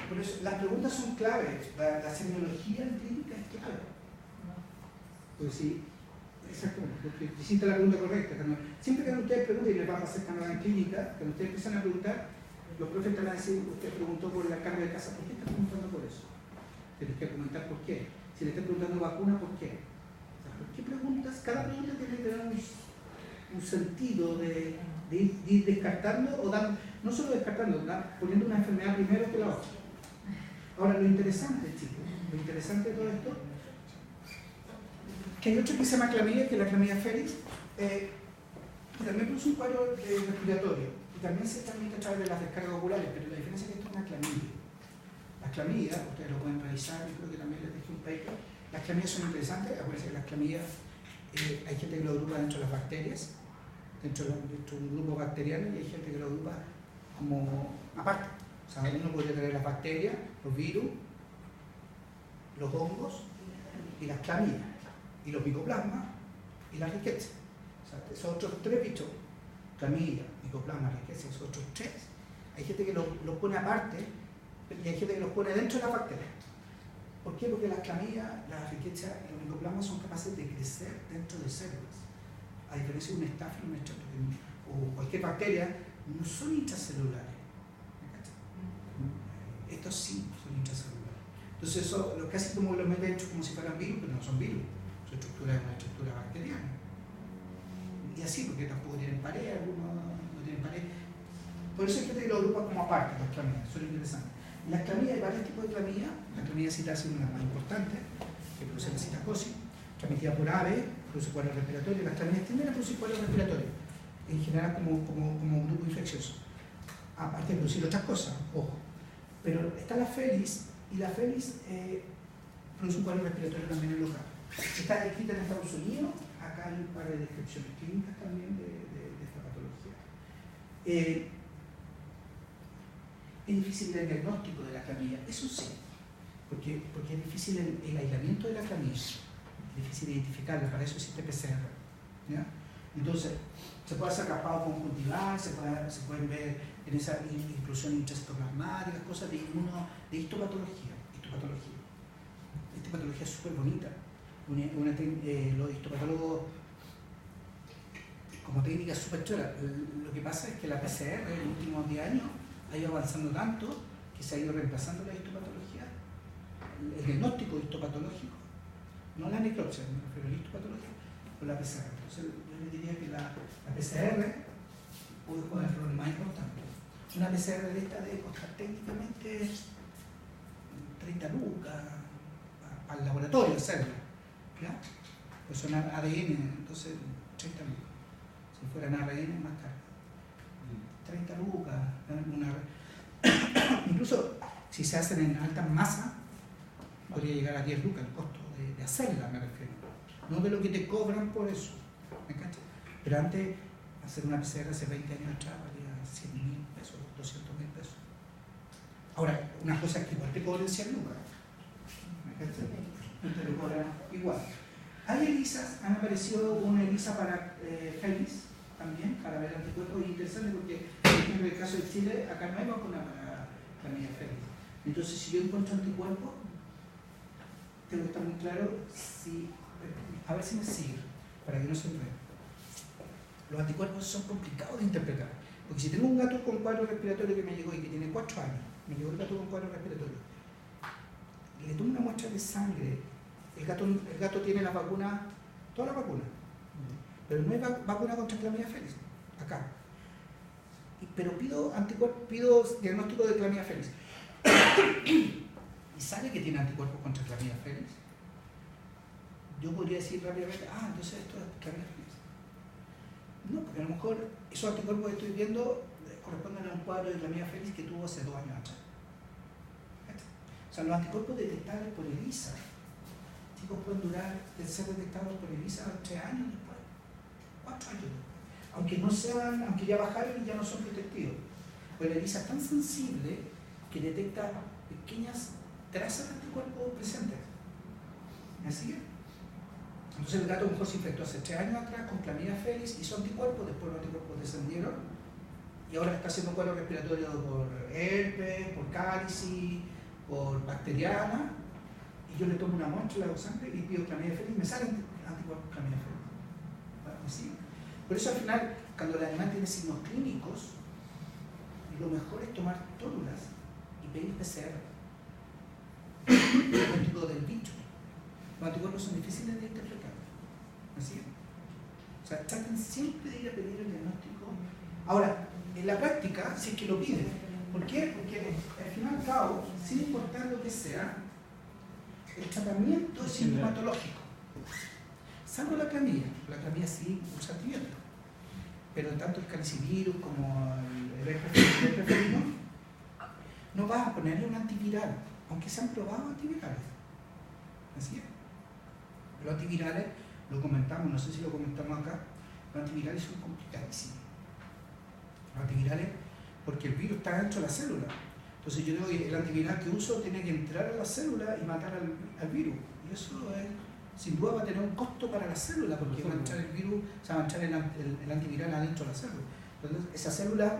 A: por eso las preguntas son claves. La semiología en clínica es clave. Pues sí, exactamente, porque hiciste la pregunta correcta. Siempre que ustedes pregunten, y les va a pasar cuando en clínica, cuando ustedes empiezan a preguntar, los profes te van a decir, usted preguntó por la carga de casa, ¿por qué está preguntando por eso? Tienes que comentar por qué. Si le estás preguntando vacuna, ¿por qué? O sea, ¿por qué preguntas? Cada pregunta tiene que dar un sentido de ir descartando, o no solo descartando, poniendo una enfermedad primero que la otra. Ahora, lo interesante, chicos, lo interesante de todo esto, que hay otro que se llama clamidia, que es la clamidia feris, también produce un cuadro respiratorio, y también se transmite a través de las descargas oculares, pero la diferencia es que esto es una clamidia. Las clamídias, ustedes lo pueden revisar, yo creo que también les dejé un paper. Las clamídias son interesantes, acuérdense que las clamídias, hay gente que lo agrupa dentro de las bacterias, dentro de un grupo bacteriano, y hay gente que lo agrupa como aparte. O sea, uno podría tener las bacterias, los virus, los hongos y las clamídias, y los micoplasmas y las riquezas. O sea, esos otros tres bichos, clamídia, micoplasma, riqueza, esos otros tres, hay gente que los pone aparte y hay gente que los pone dentro de las bacterias. ¿Por qué? Porque las clamídias, las riquezas y los micoplasmas son capaces de crecer dentro de células. A diferencia de un estáfilo, o cualquier bacteria, no son intracelulares. Estos sí son intracelulares. Entonces eso, casi como los mete dentro como si fueran virus, pero no son virus. Su estructura es una estructura bacteriana. Y así, porque tampoco tienen pared, algunos no tienen pared. Por eso hay gente que lo agrupa como aparte, las clamídias, son interesantes. En las clamídias hay varios tipos de clamídia. La clamídia citasi es una más importante, que produce la citacosis, transmitida por aves, produce cuadros respiratorios. Las clamídias tienden a producir cuadros respiratorios, en general como grupo infeccioso. Aparte de producir otras cosas, ojo. Pero está la Felis, y la Felis produce un cuadro respiratorio también en local. Está escrita en Estados Unidos, acá hay un par de descripciones clínicas también de esta patología. Es difícil el diagnóstico de la clamídia, eso sí, porque es difícil el aislamiento de la clamídia, es difícil identificarla, para eso existe PCR. ¿Ya? Entonces, se puede hacer raspado conjuntival, se pueden ver en esa inclusión intracitoplasmática, cosas de histopatología. Esta patología es súper bonita. Los histopatólogos, como técnica súper chula, lo que pasa es que la PCR en los últimos 10 años ha ido avanzando tanto que se ha ido reemplazando la histopatología, el diagnóstico histopatológico, no la necropsia, me refiero a la histopatología, con la PCR. Entonces yo le diría que la PCR puede jugar el rol más importante. Una PCR de esta debe costar técnicamente 30 lucas al laboratorio hacerla. ¿Ya? Pues son ADN, entonces 30 lucas. Si fueran ARN, más caro. 30 lucas. Incluso si se hacen en alta masa, podría llegar a 10 lucas el costo de hacerla, me refiero. No de lo que te cobran por eso. ¿Me cachas? Pero antes, hacer una PCR hace 20 años atrás valía 100.000 pesos, 200.000 pesos. Ahora, una cosa es que igual te cobren 100 lucas. ¿Me cachas? No te lo cobran igual. Hay ELISAs, han aparecido una ELISA para Felis también, para ver anticuerpos, y interesante porque, por ejemplo, en el caso de Chile, acá no hay vacuna para clamídia Felis. Entonces, si yo encuentro anticuerpos, tengo que estar muy claro si, a ver si me sigue, para que no se enrede. Los anticuerpos son complicados de interpretar, porque si tengo un gato con cuadro respiratorio que me llegó y que tiene 4 años, me llegó el gato con cuadro respiratorio, le tomo una muestra de sangre, el gato tiene la vacuna, toda la vacuna, pero no hay vacuna contra clamídia Felis, acá. Pero pido diagnóstico de clamídia Felis. Y sale que tiene anticuerpos contra clamídia Felis. Yo podría decir rápidamente, entonces esto es clamídia Felis. No, porque a lo mejor esos anticuerpos que estoy viendo corresponden a un cuadro de clamídia Felis que tuvo hace 2 años atrás. O sea, los anticuerpos detectables por ELISA, chicos, pueden ser detectados por ELISA 3 años después, 4 años después. Aunque ya bajaron y ya no son detectivos. Pues la ELISA es tan sensible que detecta pequeñas trazas de anticuerpos presentes. ¿Así es? Entonces el gato a lo mejor se infectó hace 3 años atrás con clamídia Felis, hizo anticuerpos, después los anticuerpos descendieron y ahora está haciendo cuadro respiratorio por herpes, por cálicis, por bacteriana, y yo le tomo una muestra, le hago sangre y pido clamídia Felis y me salen anticuerpos clamídia Felis. ¿Sí? Por eso al final, cuando el animal tiene signos clínicos, lo mejor es tomar tórulas y pedir PCR. El diagnóstico del bicho. Los anticuerpos son difíciles de interpretar. ¿Así? O sea, traten siempre de ir a pedir el diagnóstico. Ahora, en la práctica, si es que lo piden. ¿Por qué? Porque al fin y al cabo, sin importar lo que sea, el tratamiento es sintomatológico. Salvo la clamídia sí usa antibióticos. Pero tanto el calicivirus como el herpes no vas a ponerle un antiviral. aunque se han probado antivirales. Así es. Los antivirales, lo comentamos, no sé si lo comentamos acá, los antivirales son complicadísimos. Los antivirales, porque el virus está dentro de la célula. Entonces yo digo que el antiviral que uso tiene que entrar a la célula y matar al virus. Y eso sin duda va a tener un costo para la célula, porque va a entrar el virus, o sea, va a entrar el antiviral adentro de la célula. Entonces esa célula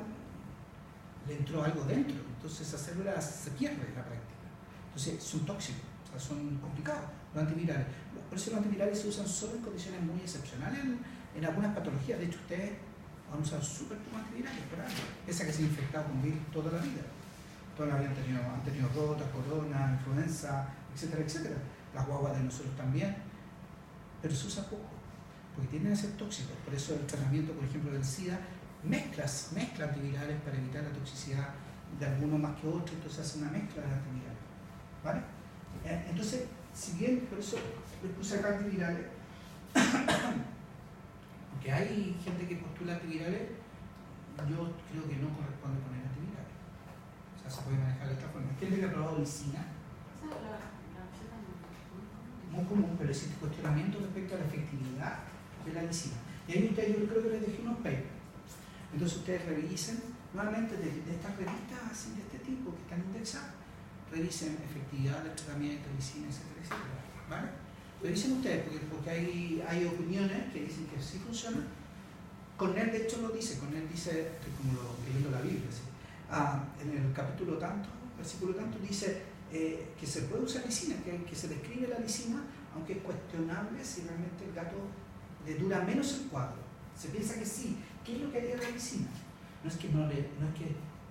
A: le entró algo dentro, entonces esa célula se pierde en la práctica. Entonces son tóxicos, o sea, son complicados los antivirales. Por eso los antivirales se usan solo en condiciones muy excepcionales en algunas patologías. De hecho, ustedes van a usar súper como antivirales por algo. Esa que se ha infectado con virus toda la vida. Toda la vida han tenido rota, corona, influenza, etcétera, etcétera. Las guaguas de nosotros también. Pero se usa poco, porque tienden a ser tóxicos. Por eso el tratamiento, por ejemplo, del SIDA, mezcla antivirales para evitar la toxicidad de algunos más que otros, entonces hace una mezcla de antivirales. ¿Vale? Entonces, si bien, por eso les puse acá antivirales, porque hay gente que postula antivirales, yo creo que no corresponde poner antivirales. O sea, se puede manejar de otra forma. Hay gente que ha probado lisina. Muy común, pero existe cuestionamiento respecto a la efectividad de la lisina. Y ahí ustedes, yo creo que les dejé unos papers. Entonces ustedes revisen, nuevamente de estas revistas así de este tipo que están indexadas, revisen efectividad del tratamiento, lisina, etcétera, etcétera. ¿Vale? Revisen ustedes, porque hay opiniones que dicen que sí funciona. Cornell de hecho lo dice, Cornell dice, como leyendo la Biblia, ¿sí? En el capítulo tanto, versículo tanto, dice que se puede usar lisina, que se describe la lisina, aunque es cuestionable si realmente el gato le dura menos el cuadro. Se piensa que sí. ¿Qué es lo que haría la lisina? No es que, o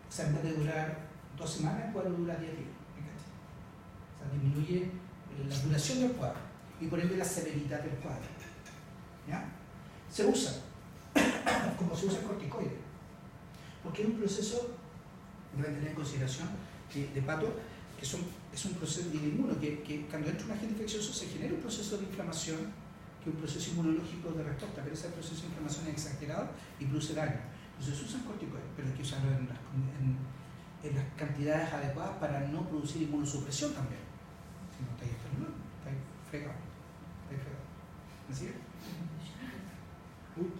A: sea, en vez de durar 2 semanas, el cuadro dura 10 días. O sea, disminuye la duración del cuadro y por ende la severidad del cuadro. ¿Ya? Se usa como se usa el corticoide, porque es un proceso, deben tener en consideración, de pato, que es un proceso inmuno, que cuando entra un agente infeccioso se genera un proceso de inflamación, que es un proceso inmunológico de respuesta, pero ese proceso de inflamación es exagerado y produce daño. Entonces se usan corticoides, pero hay que usarlo en las cantidades adecuadas para no producir inmunosupresión también. Si no estáis enfermo, estáis fregados. ¿Así es?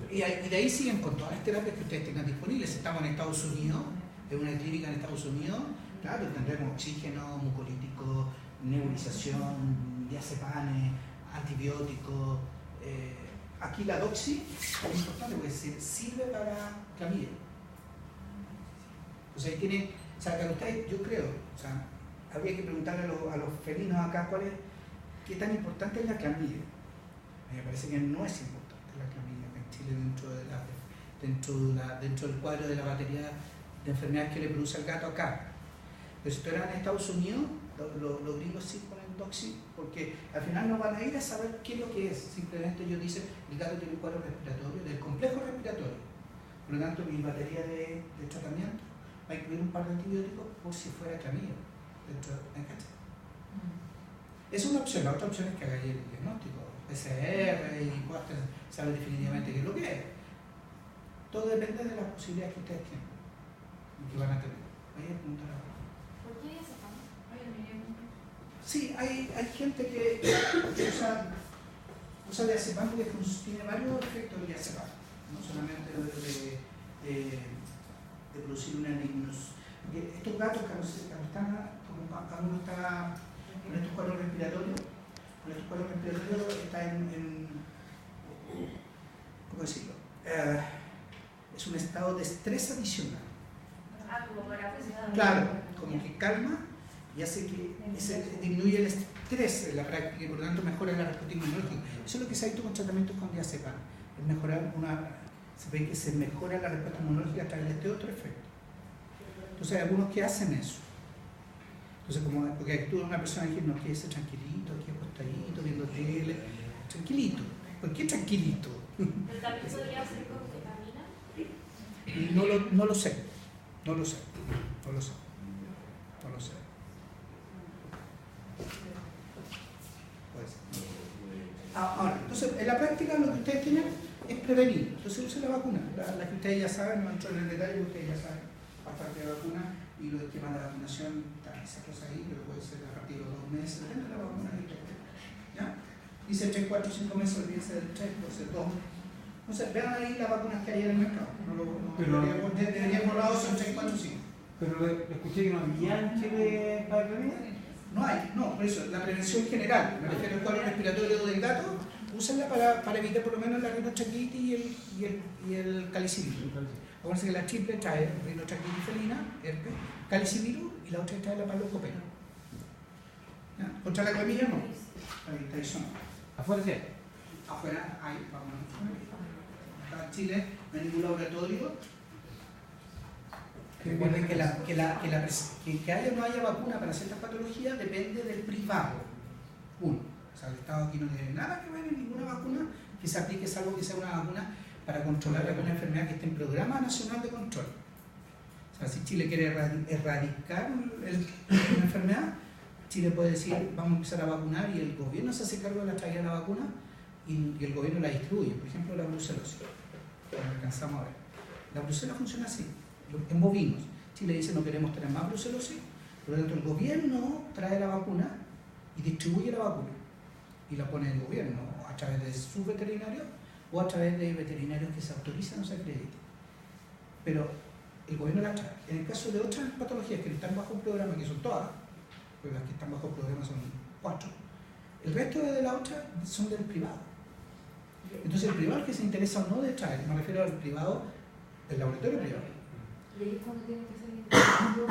A: Y de ahí siguen con todas las terapias que ustedes tengan disponibles. Si estamos en Estados Unidos, en una clínica en Estados Unidos, claro, tendremos oxígeno, mucolítico, nebulización, diazepanes, antibióticos. Aquí la doxi es importante porque sirve para clamidia. O sea, ahí tiene, o sea, que ustedes, yo creo, o sea, habría que preguntarle a los felinos acá qué tan importante es la clamidia. A mí me parece que no es importante la clamidia en Chile dentro del cuadro de la batería de enfermedades que le produce al gato acá. Pero si esperan en Estados Unidos, los gringos sí ponen doxi, porque al final no van a ir a saber qué es lo que es. Simplemente ellos dicen, el gato tiene un cuadro respiratorio, del complejo respiratorio. Por lo tanto, mi batería de tratamiento va a incluir un par de antibióticos por si fuera clamidia. Es una opción. La otra opción es que hagáis el diagnóstico, PCR, y saber definitivamente qué es lo que es. Todo depende de las posibilidades que ustedes tienen y que van a tener. Voy a preguntar ahora.
E: ¿Por qué diazepam?
A: Sí, hay gente que usa diazepam porque tiene varios efectos de diazepam, no solamente de producir una inmunosupresión. Estos gatos cuando están, como cada uno está con estos cuadros respiratorios, está en ¿cómo decirlo? Es un estado de estrés adicional.
E: Como para
A: Claro, como que calma y hace que disminuye el estrés en la práctica y por lo tanto mejora la respuesta inmunológica. Eso es lo que se ha visto con tratamientos con diazepam. Se ve que se mejora la respuesta inmunológica a través de este otro efecto. Entonces hay algunos que hacen eso. Entonces, porque actúa una persona que no quiere ser tranquilito, aquí acostadito, viendo tele, tranquilito. ¿Por qué tranquilito?
E: ¿Pero también podría ser con ketamina?
A: No lo sé. Pues, ahora, entonces, en la práctica lo que ustedes tienen es prevenir. Entonces usen la vacuna, la que ustedes ya saben, no entro en el detalle porque ustedes ya saben bastante de vacuna y y los esquemas de vacunación, están esas cosas ahí, pero puede ser a partir de los 2 meses, depende de la vacuna que usted quiera. ¿Ya? Dice 3, 4, 5 meses, olvídense del 3, puede ser 2. No sé, vean ahí las vacunas que hay en el mercado. Debería borrado son 3, 4, 5.
C: Pero le escuché que no había en Chile para prevenir.
A: No hay, no, por eso, la prevención general, me refiero al cuadro respiratorio del gato, úsenla para evitar por lo menos la rinotraquitis y el calicivirus. Acuérdense que la triple trae rinotraquitis felina, herpes, calicivirus y la otra trae la palocopenia. Contra la clamilla no. Ahí son.
C: ¿Afuera sí?
A: Afuera hay, vamos. Acá en Chile no hay ningún laboratorio. Recuerden que haya o no haya vacuna para ciertas patologías depende del privado. Uno. O sea, el Estado aquí no tiene nada que ver en ninguna vacuna que se aplique, salvo que sea una vacuna para controlar alguna enfermedad que esté en programa nacional de control. O sea, si Chile quiere erradicar una enfermedad, Chile puede decir, vamos a empezar a vacunar y el gobierno se hace cargo de la traída de la vacuna y el gobierno la distribuye. Por ejemplo, la brucelosis, que alcanzamos a ver. La brucelosis funciona así, en bovinos. Chile dice, no queremos tener más brucelosis, por lo tanto el gobierno trae la vacuna y distribuye la vacuna. Y la pone el gobierno a través de sus veterinarios o a través de veterinarios que se autorizan o se acreditan. Pero el gobierno la trae. En el caso de otras patologías que están bajo programa, que son todas, pues las que están bajo programa son 4, el resto de la otra son del privado. Entonces el privado es que se interesa o no de traer, me refiero al privado, del laboratorio privado.
B: ¿Y ahí cuando tienen que hacer investigación?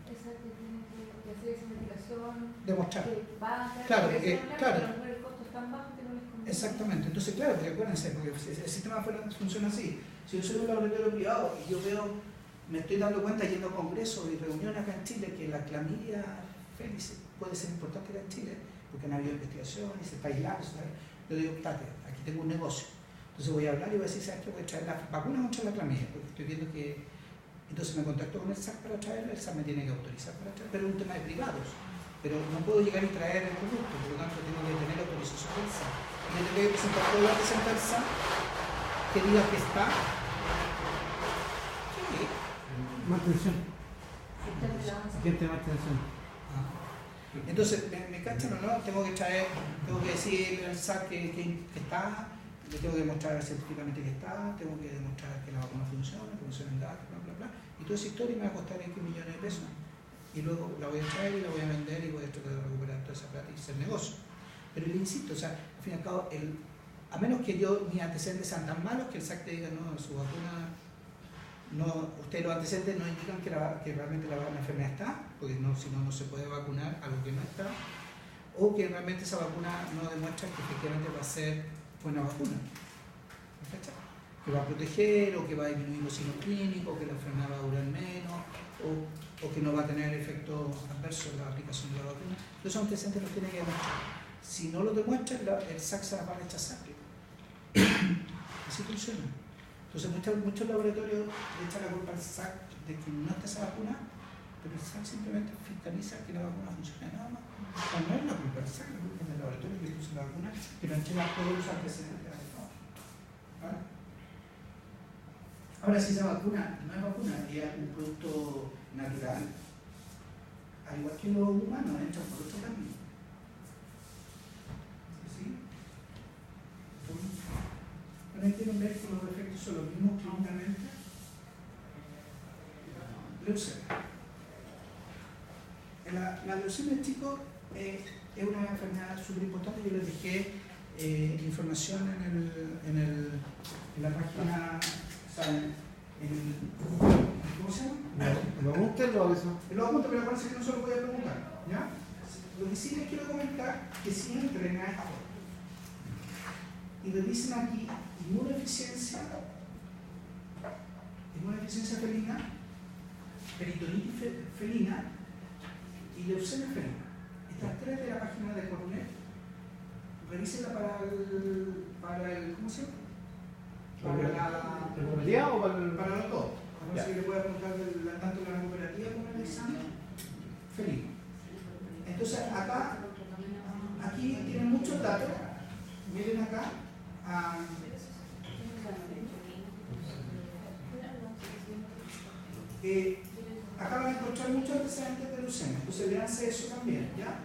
B: ¿Esa que tienen que hacer esa investigación?
A: Demostrar.
B: Claro,
A: claro.
B: Pero el costo es tan bajo que no les conviene.
A: Exactamente, entonces claro, porque acuérdense, porque el sistema funciona así. Si yo soy un laboratorio privado y yo veo, me estoy dando cuenta yendo a congresos y reuniones acá en Chile que la clamidia félice puede ser importante acá en Chile, porque han habido investigaciones, se está aislando, ¿sabes? Yo digo, espérate, aquí tengo un negocio. Entonces voy a hablar y voy a decir, ¿sabes qué? Voy a traer las vacunas contra la clamidia, porque estoy viendo que... Entonces me contacto con el SAC para traerla, el SAC me tiene que autorizar para traer, pero es un tema de privados. Pero no puedo llegar y traer el producto, por lo tanto tengo que tener autorización del SAC. Y le tengo que presentar todo lo que presenta el SAC, que diga que está... Sí.
C: Mantención. Gente de mantención.
A: Entonces, ¿me cachan o no? Tengo que decirle al SAC que está, le tengo que demostrar científicamente que está, tengo que demostrar que la vacuna funciona en datos, bla, bla, bla. Y toda esa historia me va a costar X millones de pesos. Y luego la voy a traer y la voy a vender y voy a tratar de recuperar toda esa plata y hacer negocio. Pero le insisto, o sea, al fin y al cabo, a menos que mis antecedentes sean tan malos que el SAC te diga, no, su vacuna, no, ustedes los antecedentes no indican que realmente la enfermedad está, porque si no, no se puede vacunar a lo que no está, o que realmente esa vacuna no demuestra que efectivamente va a ser buena vacuna. Que va a proteger, o que va a disminuir los signos clínicos, o que la enfermedad va a durar menos, o que no va a tener efectos adversos en la aplicación de la vacuna. Esos antecedentes los tiene que demostrar. Si no lo demuestra, el SAC se va a rechazar. Así funciona. Entonces muchos laboratorios le echan la culpa al SAC de que no está esa vacuna, pero el SAC simplemente fiscaliza que la vacuna funcione nada más. O sea, no es la culpa del SAC, la culpa del laboratorio que puso la vacuna, que no entrega todos los antecedentes adecuados. ¿Vale? Ahora, si esa vacuna no es vacuna, es un producto natural, al igual que los humanos, entran por otro camino. ¿Sí? Ahora quieren ver que los efectos son los mismos clínicamente. Leucemia. La leucemia, chicos, es una enfermedad súper importante. Yo les dejé información en la página. ¿Cómo se llama?
C: ¿Lo apuntan o eso?
A: Lo apunto, pero parece que no se lo voy a preguntar. ¿Ya? Lo que sí les quiero comentar es que si entren a esto y revisen aquí inmunodeficiencia felina, peritonitis felina y leucemia felina. Estas tres de la página de Cornet, revísenla para el ¿cómo se llama? Para la
C: cooperativa o
A: para los dos. Vamos a ver si le puede apuntar tanto la cooperativa como el examen felino. Entonces aquí tienen muchos datos. Miren acá. acá van a encontrar muchos antecedentes de leucemia, entonces véanse eso también, ¿ya?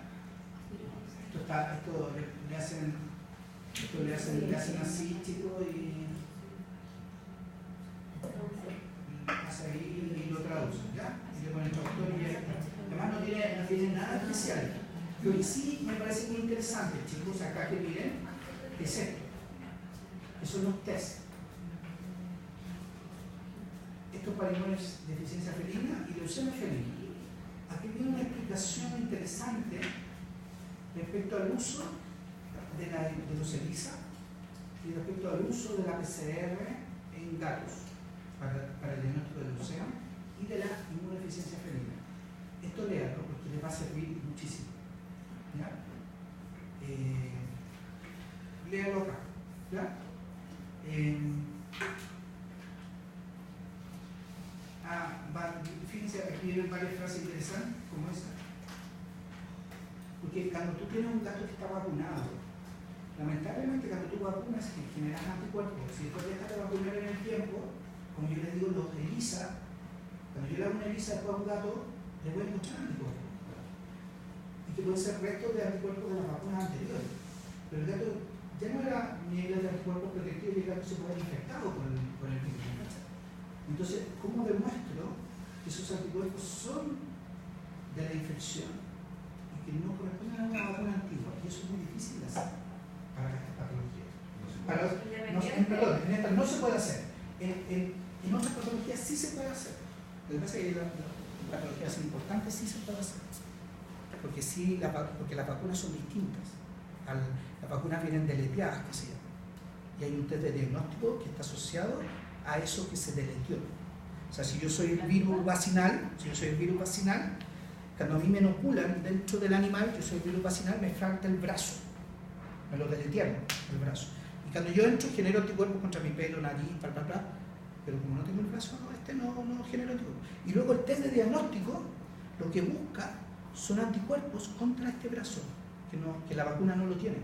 A: Esto le hacen así, chicos, y hace ahí y lo traducen, ¿ya? Y le ponen traductor y ya está. Además no tiene nada especial. Lo que sí me parece muy interesante, chicos, acá que miren, es esto. Esos son los test. Estos para inmunes de deficiencia felina y leucemia felina. Aquí viene una explicación interesante respecto al uso de los ELISA y respecto al uso de la PCR en gatos para el diagnóstico de leucemia y de la inmunodeficiencia felina. Esto léalo porque les va a servir muchísimo. ¿Ya? Léalo acá. ¿Ya? Fíjense, aquí vienen varias frases interesantes como esta. Porque cuando tú tienes un gato que está vacunado, lamentablemente cuando tú vacunas generas anticuerpos. Si después dejas de vacunar en el tiempo, como yo les digo, los ELISA, cuando yo le hago una ELISA después a un gato, le voy a encontrar anticuerpos. Y que pueden ser restos de anticuerpos de las vacunas anteriores. Pero el gato ya no era nivel de anticuerpos protectivos y el gato se puede haber infectado por el virus. Entonces, ¿cómo demuestro que esos anticuerpos son de la infección y que no corresponden a una vacuna antigua? Y eso es muy difícil de hacer para estas patologías. En estas no se puede hacer. En otras patologías sí se puede hacer. Lo que pasa es que las patologías importantes sí se puede hacer. Porque las vacunas son distintas. Las vacunas vienen deleteadas, que se llama. Y hay un test de diagnóstico que está asociado a eso que se deleteó. O sea, si yo soy el virus vacinal, cuando a mí me inoculan dentro del animal, yo soy el virus vacinal, me falta el brazo. Me lo deletearon, el brazo. Y cuando yo entro, genero anticuerpos contra mi pelo, nariz, pero como no tengo el brazo, no genero anticuerpos. Y luego el test de diagnóstico, lo que busca son anticuerpos contra este brazo, que la vacuna no lo tiene.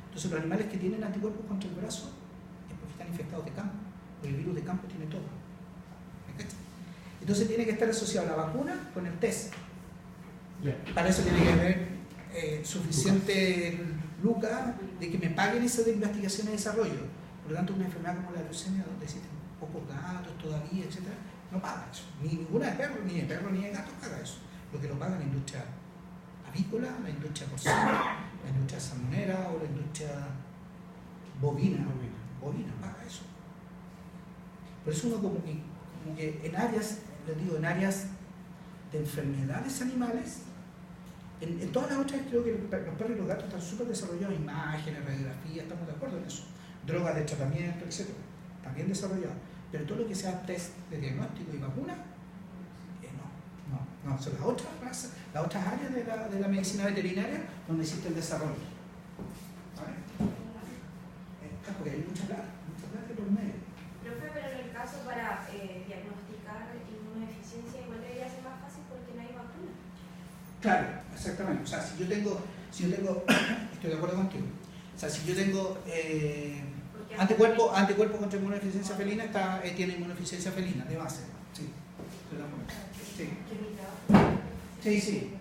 A: Entonces los animales que tienen anticuerpos contra el brazo es porque están infectados de campo. El virus de campo tiene todo. Entonces tiene que estar asociado la vacuna con el test. Para eso tiene que haber suficiente lucas de que me paguen eso de investigación y desarrollo. Por lo tanto, una enfermedad como la leucemia, donde existen pocos gatos todavía, etc., no paga eso. Ni ninguna de perro, ni de gato paga eso. Lo que lo paga la industria avícola, la industria porcina, la industria salmonera o la industria bovina paga eso. Por eso uno como que en áreas, les digo, en áreas de enfermedades animales, en todas las otras creo que los perros y los gatos están súper desarrollados, imágenes, radiografía, estamos de acuerdo en eso, drogas de tratamiento, etc. También desarrollados. Pero todo lo que sea test de diagnóstico y vacuna, no, son las otras áreas de la medicina veterinaria donde existe el desarrollo. ¿Vale? Porque hay mucha plata por medio.
E: Profe, pero en el caso para diagnosticar inmunodeficiencia igual debería ser más fácil porque no hay vacuna.
A: Claro, exactamente. O sea, si yo tengo estoy de acuerdo contigo. O sea, si yo tengo anticuerpo contra inmunodeficiencia felina, tiene inmunodeficiencia felina de base. Sí, estoy de acuerdo. Sí.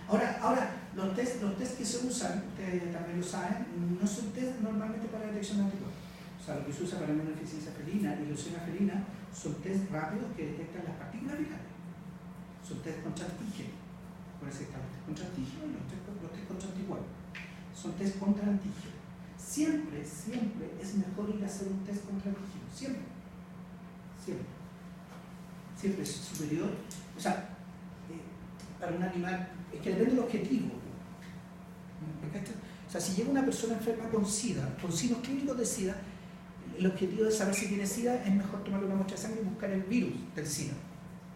A: Ahora los test que se usan, ustedes también lo saben, no son test normalmente para detección de anticuerpos. O sea, lo que se usa para inmunodeficiencia felina y leucemia felina son test rápidos que detectan las partículas virales. Son test contra antígenos. Por eso están los test contra antígenos y los test contra anticuerpos. Son test contra antígenos. Siempre es mejor ir a hacer un test contra antígenos. Siempre es superior. O sea, para un animal, es que depende del objetivo. O sea, si llega una persona enferma con SIDA, con signos clínicos de SIDA, el objetivo de saber si tiene SIDA es mejor tomarle una muestra de sangre y buscar el virus del SIDA.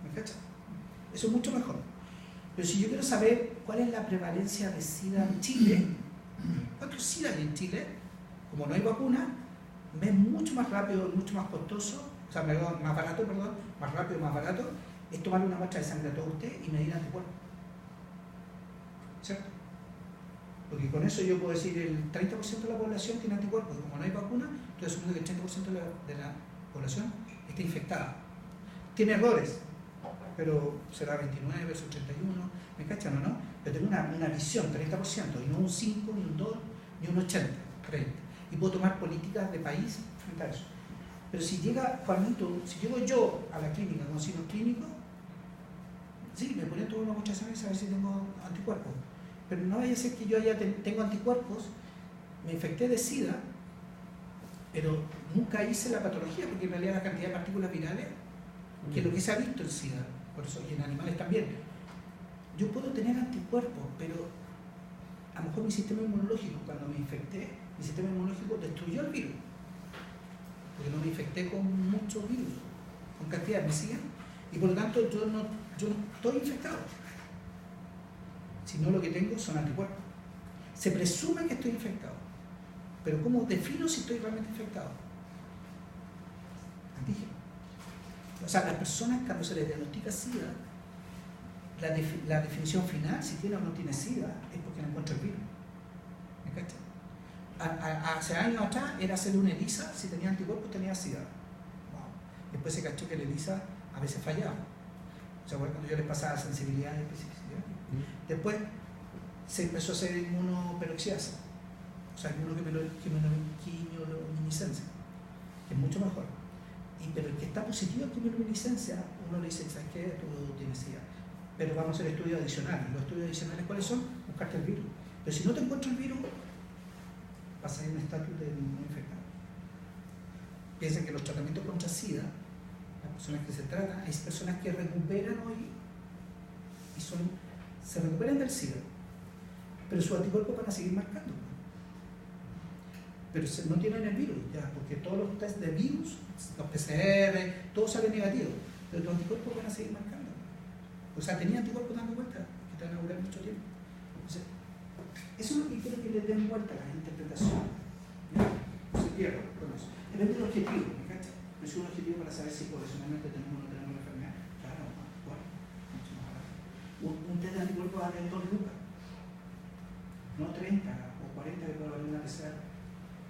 A: ¿Me cachas? Eso es mucho mejor. Pero si yo quiero saber cuál es la prevalencia de SIDA en Chile, ¿cuántos SIDA hay en Chile? Como no hay vacuna, me es mucho más rápido, mucho más costoso, o sea, más barato, es tomarle una muestra de sangre a todos ustedes y medir anticuerpos. ¿Cierto? Porque con eso yo puedo decir el 30% de la población tiene anticuerpos, y como no hay vacuna, estoy asumiendo que el 30% de la población está infectada. Tiene errores, pero será 29 versus 31, ¿me cachan o no? Pero tengo una visión, 30%, y no un 5, ni un 2, ni un 80, 30. Y puedo tomar políticas de país frente a eso. Pero si llega Juanito, si llego yo a la clínica con signos clínicos, sí, me ponen toda una mucha sangre a ver si tengo anticuerpos. Pero no vaya a ser que yo tengo anticuerpos, me infecté de SIDA, pero nunca hice la patología, porque en realidad la cantidad de partículas virales, que es lo que se ha visto en SIDA, por eso, y en animales también. Yo puedo tener anticuerpos, pero a lo mejor mi sistema inmunológico, cuando me infecté, mi sistema inmunológico destruyó el virus. Porque no me infecté con muchos virus, con cantidad, ¿me siguen? Y por lo tanto yo no estoy infectado, sino lo que tengo son anticuerpos. Se presume que estoy infectado, pero ¿cómo defino si estoy realmente infectado? Antígeno. O sea, las personas cuando se les diagnostica SIDA, la definición final, si tiene o no tiene SIDA, es porque no encuentra el virus. ¿Me cachas? Hace años atrás era hacer una ELISA, si tenía anticuerpos tenía SIDA. Wow. Después se cachó que la ELISA a veces fallaba. O sea, cuando yo les pasaba sensibilidad y especificidad. Después se empezó a hacer inmunoperoxidasa, o sea, quimioluminiscencia, que es mucho mejor. Pero el que está positivo en quimioluminiscencia, uno le dice, ¿sabes qué? Tú tienes SIDA. Pero vamos a hacer estudios adicionales. ¿Los estudios adicionales cuáles son? Buscarte el virus. Pero si no te encuentras el virus, vas a ir en un estatus de no infectado. Piensen que los tratamientos contra SIDA, las personas que se tratan, hay personas que recuperan hoy y se recuperan del SIDA, pero sus anticuerpos van a seguir marcando. Pero no tienen el virus, ya, porque todos los test de virus, los PCR, todo sale negativo, pero los anticuerpos van a seguir marcando. O sea, tenía anticuerpos dando vueltas, que te van a durar mucho tiempo. Entonces, eso es lo que quiero que le den vuelta a la interpretación. No se pierdan con eso. Depende del objetivo, ¿me cachas? No es un objetivo para saber si poblacionalmente tenemos o no tenemos la enfermedad. Claro, bueno, mucho más barato. Un test de anticuerpos vale 2 lucas, no 30 o 40 que puede valer una PCR.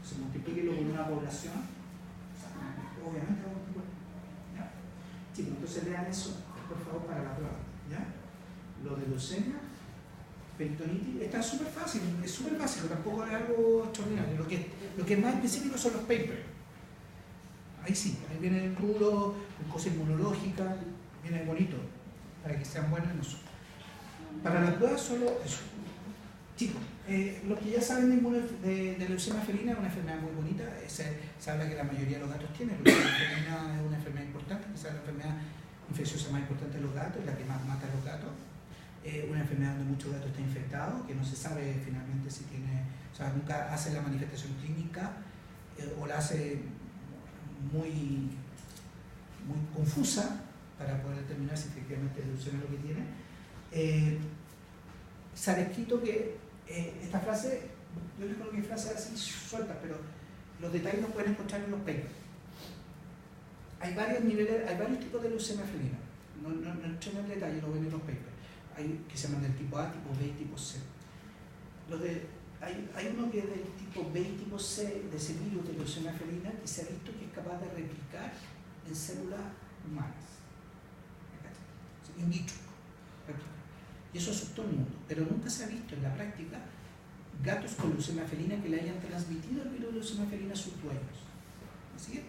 A: Se multiplíquelo con una población, o sea, obviamente vamos a anticuerpos. ¿Ya? Chicos, entonces lean eso, por favor, para la prueba. ¿Ya? Lo de leucemia, peritonitis, está súper fácil, es súper básico, tampoco es algo extraordinario. Lo que es más específico son los papers. Ahí sí, ahí viene el rubro, con cosas inmunológicas, viene bonito, para que sean buenos en eso. Para la prueba solo eso. Chicos, lo que ya saben de leucemia felina es una enfermedad muy bonita, se habla que la mayoría de los gatos tienen, la leucemia felina es una enfermedad importante, quizás es la enfermedad infecciosa más importante de los gatos, es la que más mata a los gatos. Una enfermedad donde muchos gatos están infectados, que no se sabe finalmente si tiene, o sea, nunca hace la manifestación clínica o la hace muy confusa para poder determinar si efectivamente es leucemia lo que tiene. Se ha descrito que esta frase, yo les coloqué frases así sueltas, pero los detalles los pueden encontrar en los papers. Hay varios niveles, hay varios tipos de leucemia felina. No entren en detalle, lo ven en los papers. Hay que se llaman del tipo A, tipo B y tipo C. Hay uno que es del tipo B y tipo C de ese virus de leucemia felina que se ha visto que es capaz de replicar en células humanas. In vitro. Y eso asustó al mundo, pero nunca se ha visto en la práctica gatos con leucemia felina que le hayan transmitido el virus de leucemia felina a sus dueños. ¿Así es?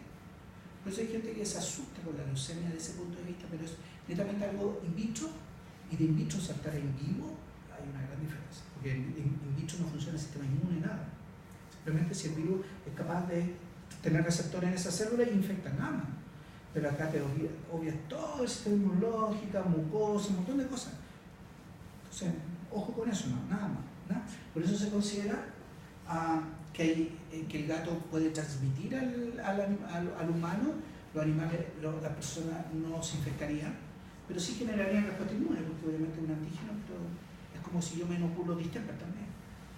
A: Por eso hay gente que se asusta con la leucemia desde ese punto de vista, pero es netamente algo in vitro, y de in vitro saltar en vivo hay una gran diferencia, porque in vitro no funciona el sistema inmune, nada. Simplemente si el virus es capaz de tener receptores en esa célula y infecta nada más. Pero acá te obvias todo el sistema inmunológico, mucosa, un montón de cosas. Entonces, ojo con eso, no, nada más. ¿No? Por eso se considera que el gato puede transmitir al humano, los animales, las personas no se infectarían, pero sí generarían respuesta inmune, porque obviamente es un antígeno, pero es como si yo me inoculo distemper también.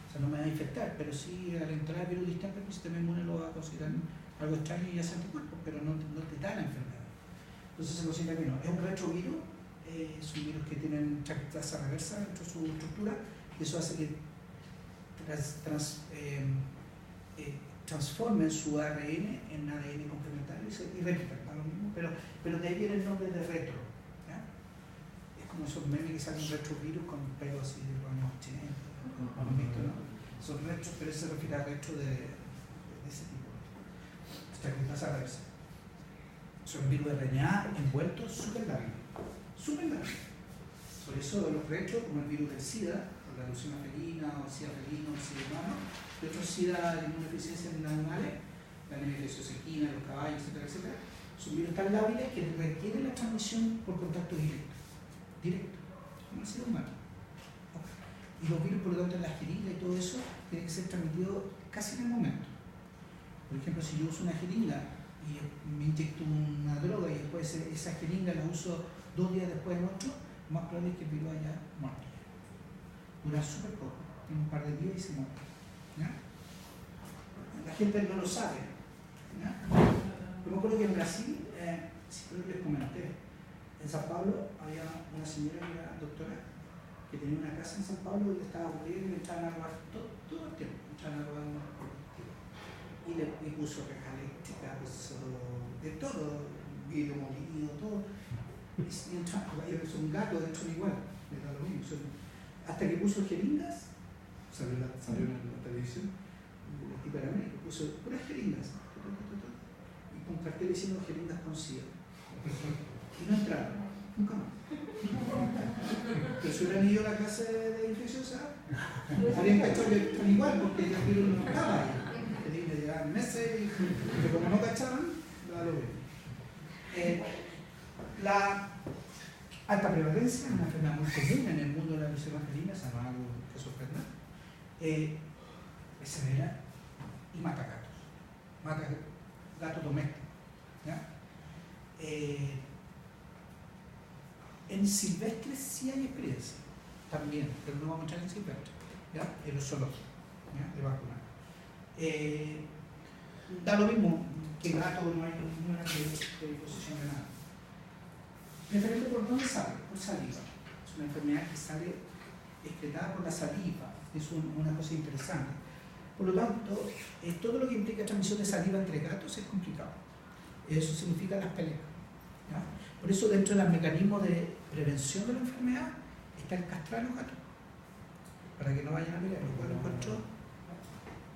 A: O sea, no me va a infectar, pero sí al entrar el virus distemper, el sistema inmune lo va a considerar algo extraño y hace anticuerpos, pero no te da la enfermedad. Entonces se considera que no. Es un retrovirus, es un virus que tiene tasa reversa dentro de su estructura, y eso hace que transformen su ARN en ADN complementario y replican, lo mismo, pero de ahí viene el nombre de retro. ¿Ya? como esos memes que salen retrovirus con pelos así de los años 80, ¿han visto, no? Son retros, pero se refiere a retro de ese tipo. Hasta que pasa a verse. Son virus de RNA envueltos súper largos. Súper largos. Por eso los retros, como el virus del SIDA, la leucemia felina, o SIDA felino, o SIDA humano, y otros SIDA de inmunodeficiencia en los animales, la anemia de Sequina, los caballos, etcétera, etcétera, son virus tan lábiles que requieren la transmisión por contacto directo. Directo, como el SIDA humano. Y los virus, por lo tanto, en la jeringa y todo eso, tienen que ser transmitidos casi en el momento. Por ejemplo, si yo uso una jeringa y me inyecto una droga y después esa jeringa la uso 2 días después en otro, más probable es que el virus haya muerto. Dura súper poco, tiene un par de días y se muere. ¿Ya? La gente no lo sabe. ¿Ya? Yo me acuerdo que en Brasil, si creo que les comenté, en San Pablo había una señora que era doctora que tenía una casa en San Pablo donde estaba aburrida y le entraban a robar todo el tiempo, entraban a robar y le puso reja eléctrica, puso de todo, vidrio molido, todo. Y entraban, es un gato dentro igual, le da lo mismo. Hasta que puso jeringas, salió en la televisión, el tipo era médico, puso puras jeringas, y con cartel diciendo jeringas con SIDA. Y no entraron, nunca más. Pero si hubieran ido a la clase de infecciosa, habrían cachado que están igual, porque el virus no estaba ahí. Le llegaban meses, pero como no cachaban, lo ven. La alta prevalencia, una enfermedad muy común en el mundo de la leucemia felina, se llama algo que sorprende, es severa y mata gatos. Mata gatos domésticos. ¿Ya? En silvestres sí hay experiencia, también, pero no vamos a entrar en silvestres, ¿ya? En los zoológicos, de vacunar. Da lo mismo que gato, no hay ninguna predisposición de nada. Referente por dónde sale, por saliva. Es una enfermedad que sale excretada por la saliva, es una cosa interesante. Por lo tanto, todo lo que implica transmisión de saliva entre gatos es complicado. Eso significa las peleas. ¿Ya? Por eso dentro del mecanismo de prevención de la enfermedad está el castrar a los gatos, para que no vayan a pelear, lo cual encuentro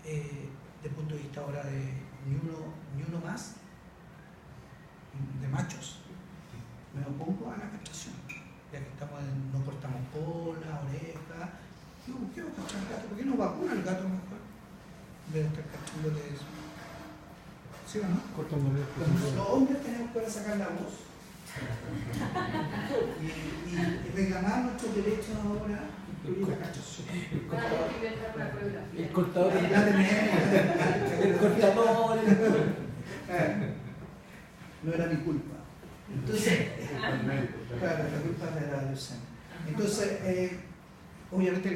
A: desde el punto de vista ahora de ni uno más de machos, me opongo a la castración, ya que estamos no cortamos cola, oreja. Yo quiero castrar al gato, ¿por qué no vacuna al gato mejor? En vez de estar castrándole eso. ¿Sí o no?
C: Cortándole.
A: Los hombres tenemos que ahora sacar la voz y reclamar nuestros derechos ahora, incluir la castración.
C: El cortador.
A: El cortador. No era mi culpa. Entonces, claro, la culpa de la leucemia. Entonces, obviamente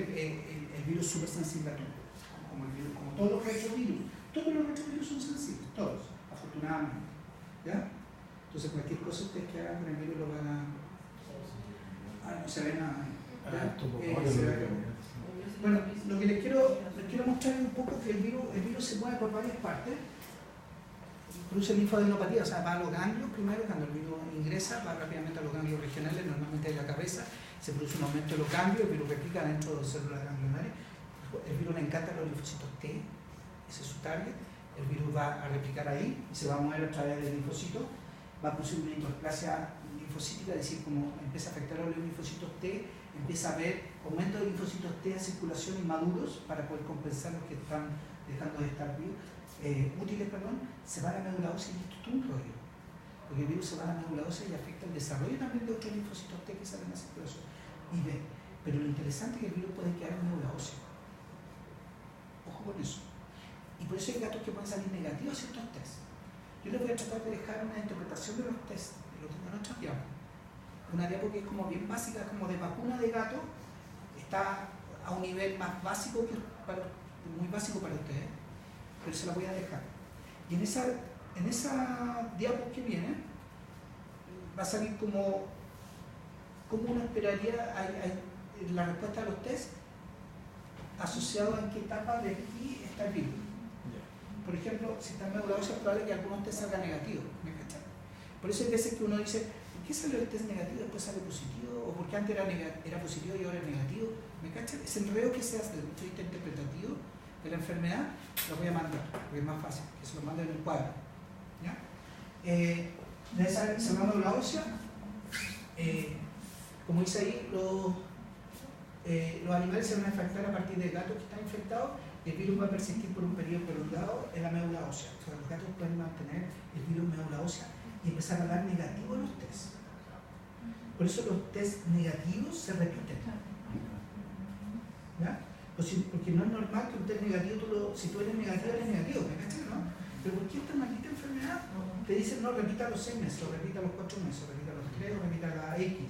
A: el virus es súper sensible a todo, como todos los retrovirus. Todos los retrovirus son sensibles, todos, afortunadamente. ¿Ya? Entonces, cualquier cosa ustedes que hagan con el virus lo van a. No se ve nada. Bueno, lo que les quiero mostrar es un poco que el virus se mueve por varias partes. Produce linfadenopatía, o sea, va a los ganglios primero, cuando el virus ingresa, va rápidamente a los ganglios regionales, normalmente de la cabeza, se produce un aumento de los ganglios, el virus replica dentro de células ganglionares, el virus le encanta los linfocitos T, ese es su target, el virus va a replicar ahí y se va a mover a través del linfocito, va a producir una hiperplasia linfocítica, es decir, como empieza a afectar a los linfocitos T, empieza a haber aumento de linfocitos T en circulación inmaduros para poder compensar los que están dejando de estar vivos. Útiles, se va a la médula ósea y esto es todo un rollo, porque el virus se va a la médula ósea y afecta el desarrollo también de otros linfocitos T que salen a circulación y B. Pero lo interesante es que el virus puede quedar en médula ósea. Ojo con eso. Y por eso hay gatos que pueden salir negativos a ciertos tests. Yo les voy a tratar de dejar una interpretación de los tests, lo tengo en otra diapo. Una diapo que es como bien básica, como de vacuna de gato, está a un nivel más básico que muy básico para ustedes, pero se la voy a dejar. Y en esa diapo que viene va a salir como uno esperaría la respuesta a los test asociado a en qué etapa de aquí está el virus. Por ejemplo, si está en médula ósea es probable que algunos test salgan negativos. ¿Me cachan? Por eso hay veces que uno dice, ¿por qué salió el test negativo y después sale positivo? ¿O por qué antes era positivo y ahora es negativo. ¿Me cachan? Ese enredo que se hace desde el punto de vista interpretativo de la enfermedad, lo voy a mandar, porque es más fácil, que se lo manden en el cuadro. ¿Ya? De esa semana de la ósea, como dice ahí, los animales se van a infectar a partir de gatos que están infectados y el virus va a persistir por un periodo prolongado en la médula ósea. O sea, los gatos pueden mantener el virus en médula ósea y empezar a dar negativo a los test. Por eso los test negativos se repiten. ¿Ya? Porque no es normal que un test negativo, si tú eres negativo, ¿me cachas, no? Pero ¿por qué esta maldita enfermedad? Te dicen, no, repita los 6 meses, o repita los 4 meses, o repita los 3, o repita la X.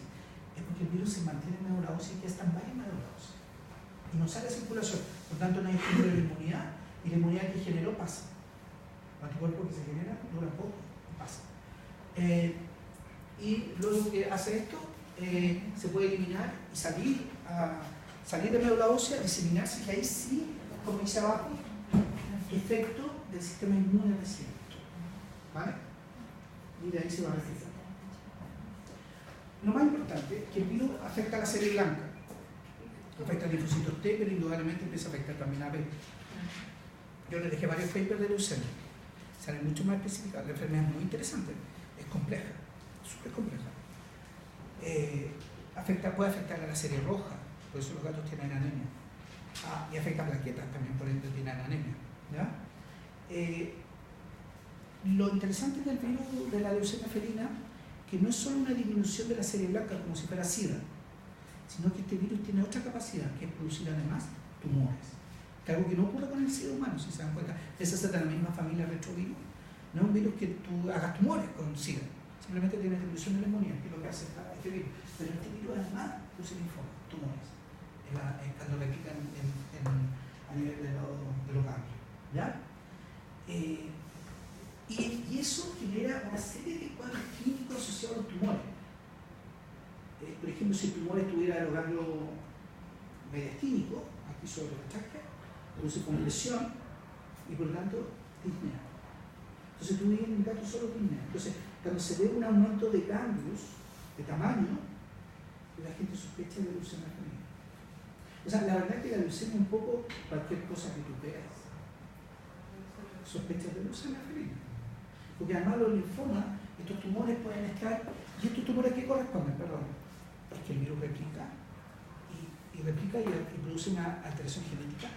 A: Es porque el virus se mantiene en médula ósea y ya está en varias médulas óseas. Y no sale a circulación. Por tanto, no hay estímulo de la inmunidad, y la inmunidad que generó pasa. Los anticuerpos que se generan duran poco, pasa. Y luego que hace esto, se puede eliminar y salir de médula ósea, diseminarse, que ahí sí, como dice abajo, efecto del sistema inmune reciente. ¿Vale? Y de ahí se va a reflejar. Lo más importante es que el virus afecta a la serie blanca, afecta a linfocitos T, pero indudablemente empieza a afectar también a B. Yo les dejé varios papers de leucemia, salen mucho más específicos. La enfermedad es muy interesante, es compleja, súper compleja. Puede afectar a la serie roja, por eso los gatos tienen anemia. Y afecta a plaquetas también, por ende tienen anemia. ¿Ya? Lo interesante del virus de la leucemia felina que no es solo una disminución de la serie blanca como si fuera SIDA, sino que este virus tiene otra capacidad, que es producir además tumores. Que algo que no ocurre con el SIDA humano, si se dan cuenta. Esa es de la misma familia retrovirus. No es un virus que tú hagas tumores con SIDA, simplemente tienes disminución de la inmunidad, que es lo que hace este virus. Pero este virus además produce linfoma, tumores, cuando replican a nivel de los ganglios. ¿Ya? Y eso genera una serie de cuadros clínicos asociados a los tumores. Por ejemplo, si el tumor estuviera en los ganglios mediastínicos, aquí sobre la tráquea, produce compresión y por lo tanto disnea. Entonces tú vives en el gato solo disnea. Entonces, cuando se ve un aumento de ganglios, de tamaño, la gente sospecha de leucemia felina. O sea, la verdad es que la leucemia es un poco cualquier cosa que tú veas. Sospechas de leucemia felina. Porque además los linfomas, estos tumores pueden estar, y estos tumores que corresponden, perdón, es que el virus replica y produce una alteración genética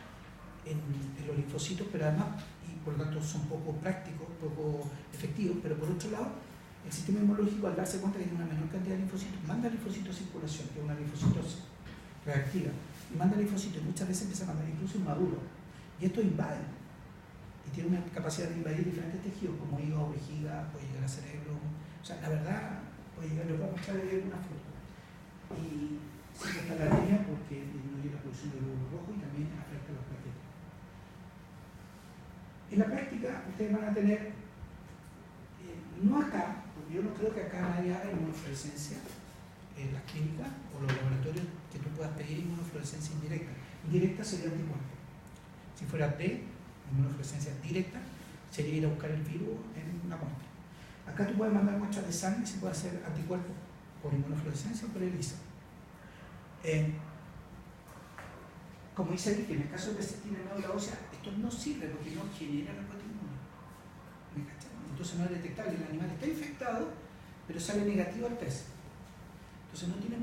A: en los linfocitos, pero además, y por lo tanto son poco prácticos, poco efectivos, pero por otro lado, el sistema inmunológico al darse cuenta que tiene una menor cantidad de linfocitos, manda linfocitos a circulación, que es una linfocitosis reactiva, y manda linfocitos, y muchas veces empieza a mandar incluso inmaduros, y esto invade. Y tiene una capacidad de invadir diferentes tejidos, como hígado, vejiga, puede llegar al cerebro. O sea, la verdad, puede llegar, les voy a mostrar una foto. Y siempre está la anemia porque disminuye la producción de glóbulos rojos y también afecta a los plaquetas. En la práctica, ustedes van a tener, no acá, porque yo no creo que acá nadie haga inmunofluorescencia en las clínicas o los laboratorios que tú puedas pedir inmunofluorescencia indirecta. Indirecta sería anticuerpo. Si fuera D, inmunofluorescencia directa, sería ir a buscar el virus en una muestra. Acá tú puedes mandar muestras de sangre y se puede hacer anticuerpos por inmunofluorescencia o por ELISA. Como dice aquí, que en el caso de que se tiene médula ósea, esto no sirve porque no genera respuesta inmune. Entonces no es detectable. El animal está infectado, pero sale negativo al test. Entonces no tiene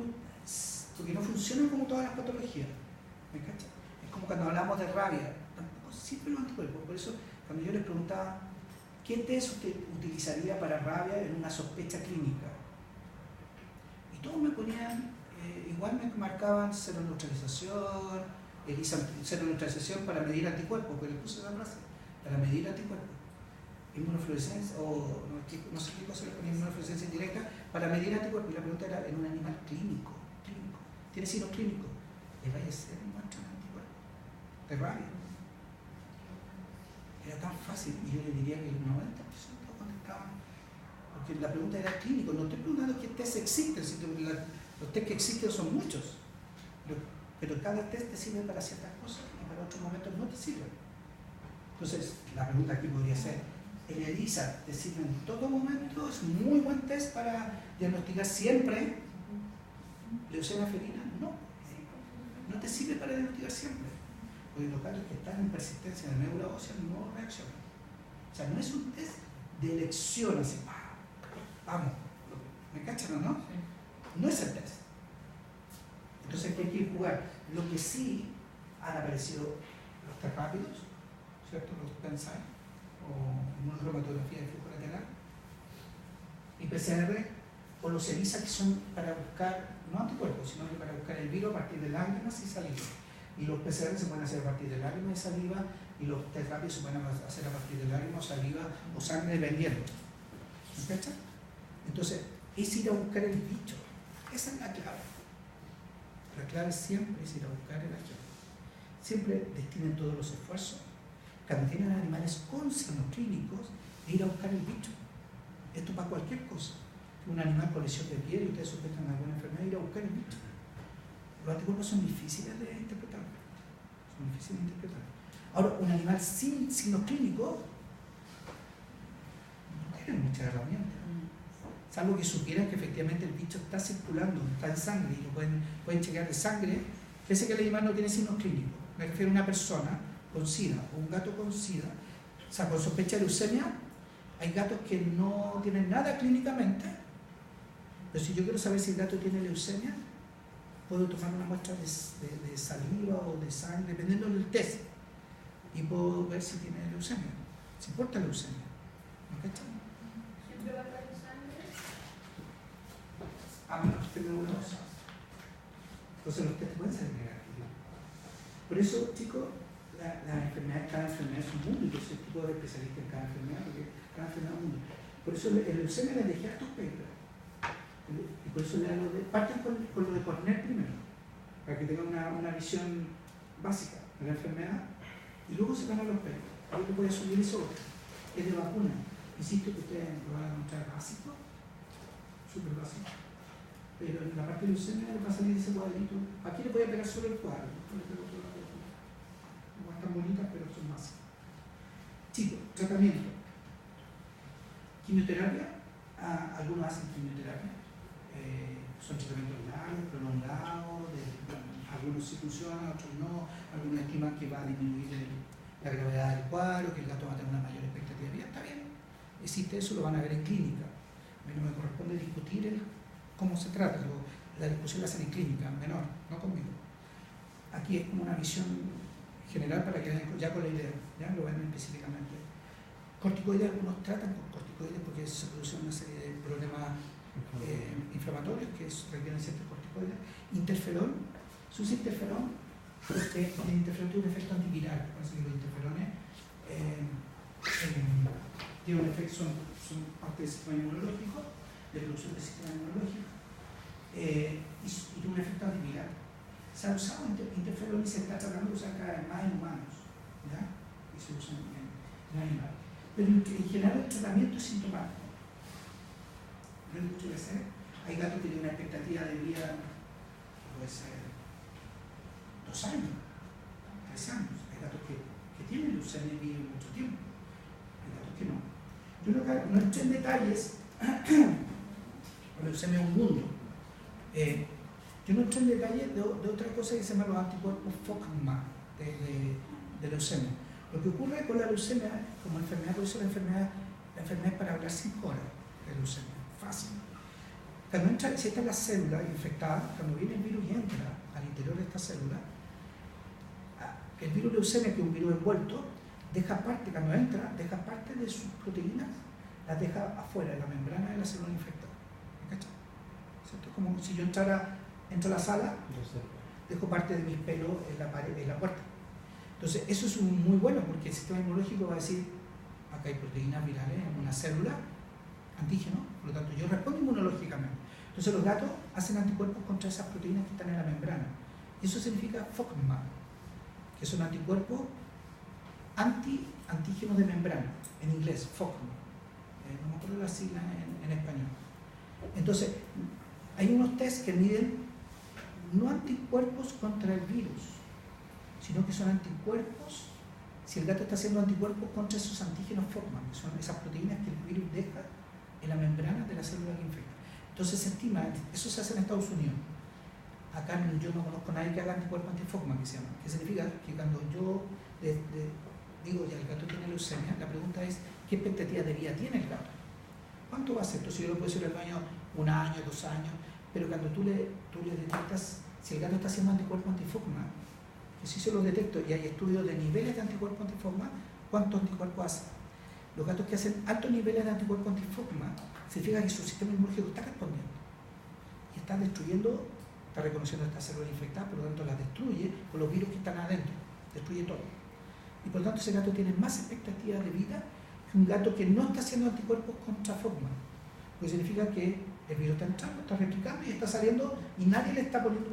A: porque no funcionan como todas las patologías. ¿Me cachas? Es como cuando hablamos de rabia. Siempre los anticuerpos. Por eso, cuando yo les preguntaba ¿qué test usted utilizaría para rabia en una sospecha clínica? Y todos me ponían, igual me marcaban seroneutralización, seroneutralización para medir anticuerpos, porque les puse esa frase, para medir anticuerpos. Inmunofluorescencia, o no sé qué cosa le ponía, inmunofluorescencia indirecta, para medir anticuerpos. Y la pregunta era en un animal clínico. ¿Tiene signos clínicos? Le vaya a ser muestra de anticuerpos de rabia. Era tan fácil, y yo le diría que el 90% contestaban, porque la pregunta era clínico. No estoy preguntando qué test existen, los test que existen son muchos, pero cada test te sirve para ciertas cosas y para otros momentos no te sirve. Entonces, la pregunta aquí podría ser, ¿el ELISA te sirve en todo momento? ¿Es un muy buen test para diagnosticar siempre? Leucemia felina, no. No te sirve para diagnosticar siempre. Porque los gatos que están en persistencia en la médula ósea no reaccionan. O sea, no es un test de elección así, vamos, ¿me cachan o no? No es el test. Entonces aquí hay que jugar. Lo que sí han aparecido los test rápidos, ¿cierto? Los PENSAI o inmunocromatografía de flujo lateral y PCR o los ELISA, que son para buscar no anticuerpos, sino que para buscar el virus a partir de lágrimas y saliva. Y los PCR se pueden hacer a partir de lágrimas y saliva, y los test rápidos se pueden hacer a partir de lágrimas, saliva o sangre, dependiendo. ¿Me cachan? Entonces, es ir a buscar el bicho. Esa es la clave. La clave siempre es ir a buscar el agente. Siempre destinen todos los esfuerzos, cuando tienen animales con signos clínicos, de ir a buscar el bicho. Esto para cualquier cosa. Un animal con lesión de piel y ustedes sospechan alguna enfermedad, ir a buscar el bicho. Los anticuerpos son difíciles de interpretar. Son difíciles de interpretar. Ahora, un animal sin signos clínicos no tiene muchas herramientas. Salvo que supieran que efectivamente el bicho está circulando, está en sangre y lo pueden chequear de sangre, pese a que el animal no tiene signos clínicos. Me refiero a una persona con SIDA o un gato con SIDA, o sea, con sospecha de leucemia. Hay gatos que no tienen nada clínicamente, pero si yo quiero saber si el gato tiene leucemia, puedo tomar una muestra de saliva o de sangre, dependiendo del test, y puedo ver si tiene leucemia, si porta leucemia. ¿Me cachan?
B: ¿Siempre va a traer sangre?
A: A menos que tenga una cosa. Entonces los test pueden ser negativos. Por eso, chicos, cada enfermedad es un mundo, y yo soy tipo de especialista en cada enfermedad, porque cada enfermedad es un mundo. Por eso el leucemia les dejé a estos papers. Y por eso le hago parten con lo de Cornell primero, para que tengan una visión básica de la enfermedad, y luego se van a los papers. Yo te voy a subir eso, es de vacuna. Insisto que ustedes lo van a encontrar básico, súper básico. Pero en la parte de leucemia les va a salir ese cuadrito. Aquí les voy a pegar solo el cuadro. No están bonitas, pero son básicas. Chicos, tratamiento. Quimioterapia. Algunos hacen quimioterapia. Son tratamientos largos, prolongados, algunos sí funcionan, otros no. Algunos estiman que va a disminuir la gravedad del cuadro, que el gato va a tener una mayor expectativa de vida. Está bien, existe eso, lo van a ver en clínica. A mí no me corresponde discutir cómo se trata, la discusión la hacen en clínica, menor, no conmigo. Aquí es como una visión general para que vayan ya con la idea, ya lo ven específicamente. Corticoides, algunos tratan con corticoides porque se producen una serie de problemas inflamatorios que requieren ciertos corticoides. Interferón, se usa interferón porque el interferón tiene un efecto antiviral. Parece que los interferones tienen un efecto, son parte del sistema inmunológico, de producción del sistema inmunológico, y tiene un efecto antiviral. Se ha usado interferón y se está tratando de usar cada vez más en humanos, ¿ya? Y se usa en animales. Pero en general el tratamiento es sintomático. No hay mucho que hacer. Hay gatos que tienen una expectativa de vida, puede ser 2 años, 3 años. Hay gatos que tienen leucemia y viven mucho tiempo. Hay gatos que no. Yo no entro en detalles, la leucemia es un mundo. Yo no entro en detalles de otra cosa que se llama los anticuerpos FOCMA de leucemia. Lo que ocurre con la leucemia, como enfermedad, por eso la enfermedad es para hablar 5 horas de leucemia, fácil. Cuando entra, si está la célula infectada, cuando viene el virus y entra al interior de esta célula, el virus leucemia, que es un virus envuelto, deja parte, cuando entra, deja parte de sus proteínas, las deja afuera de la membrana de la célula infectada. ¿Me cachai? ¿Cierto? Es como si yo entro a la sala, dejo parte de mis pelos en la pared, en la puerta. Entonces, eso es muy bueno porque el sistema inmunológico va a decir, acá hay proteínas virales en una célula, antígeno, por lo tanto yo respondo inmunológicamente. Entonces los gatos hacen anticuerpos contra esas proteínas que están en la membrana. Y eso significa FOCMA, que son anticuerpos antígenos de membrana, en inglés, FOCMA. No me acuerdo la sigla en español. Entonces, hay unos test que miden no anticuerpos contra el virus, sino que son anticuerpos, si el gato está haciendo anticuerpos contra esos antígenos FOCMA, que son esas proteínas que el virus deja en la membrana de la célula que infecta. Entonces se estima, eso se hace en Estados Unidos, acá yo no conozco a nadie que haga anticuerpo antifogma, que se llama, que significa que cuando yo digo, ya el gato tiene leucemia, la pregunta es, ¿qué expectativa de vida tiene el gato? ¿Cuánto va a ser? Entonces yo lo puedo decir al baño 1 año, 2 años, pero cuando tú le detectas, si el gato está haciendo anticuerpo antifogma, que si se lo detecto y hay estudios de niveles de anticuerpo antifogma, ¿cuántos anticuerpos hace? Los gatos que hacen altos niveles de anticuerpo antifogma, significa que su sistema inmunológico está respondiendo y está destruyendo, está reconociendo esta célula infectada, por lo tanto la destruye con los virus que están adentro, destruye todo. Y por lo tanto ese gato tiene más expectativa de vida que un gato que no está haciendo anticuerpos contra fogma, lo que significa que el virus está entrando, está replicando y está saliendo y nadie le está poniendo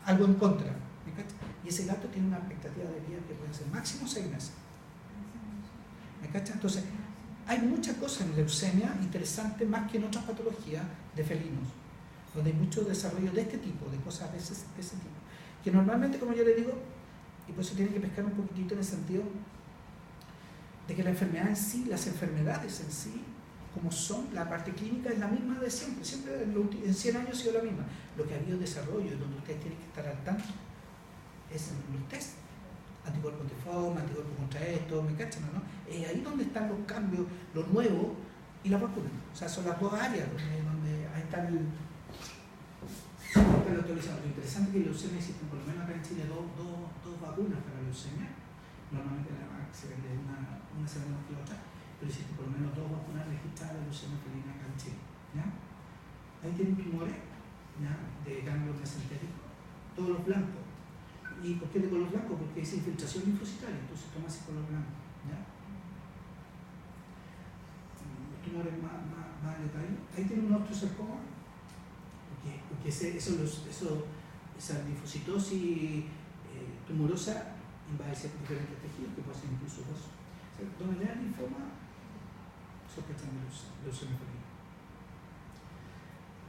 A: algo en contra. Y ese gato tiene una expectativa de vida que puede ser máximo 6 meses. ¿Me cachas? Entonces, hay muchas cosas en leucemia interesantes más que en otras patologías de felinos, donde hay mucho desarrollo de este tipo, de cosas de ese tipo. Que normalmente, como yo le digo, y por eso tiene que pescar un poquitito en el sentido de que la enfermedad en sí, las enfermedades en sí, como son, la parte clínica es la misma de siempre, siempre en 100 años ha sido la misma. Lo que ha habido desarrollo, donde ustedes tienen que estar al tanto, es en los test. Anticuerpo antifogma, anticuerpo contra esto, ¿me cachan o no? Es ahí donde están los cambios, lo nuevo y la vacuna. O sea, son las dos áreas donde ahí está la actualización. Lo interesante es que en leucemia existen, por lo menos acá en Chile, dos vacunas para leucemia. Normalmente se vende una se vende más que la otra, pero existen por lo menos 2 vacunas registradas de leucemia felina acá en Chile. ¿Ya? Ahí tienen tumores, ¿ya?, de ganglios mesentéricos, todos los blancos. ¿Y por qué de color blanco? Porque es infiltración linfocitaria, entonces toma ese color blanco. ¿Ya? Los tumores más detalle. Ahí tiene un osteosarcoma, porque esa linfocitosis tumorosa invade diferentes tejidos, que puede ser incluso dos. O sea, donde le dan linfoma, sospechan de leucemia felina.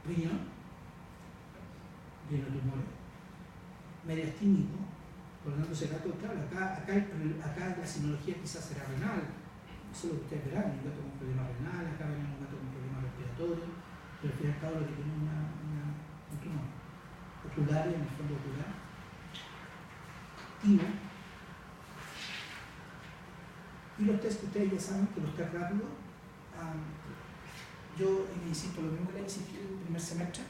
A: Riñón tumores. Mediastínico, por lo tanto ese gato, claro, acá la sinología quizás será renal, eso es lo que ustedes verán, un gato con problema renal, acá ven un gato con problema respiratorio, pero al fin y al cabo lo que tiene un tumor ocular, en el fondo ocular, y los test que ustedes ya saben que los test rápidos, yo insisto, lo mismo que le insistí en el primer semestre,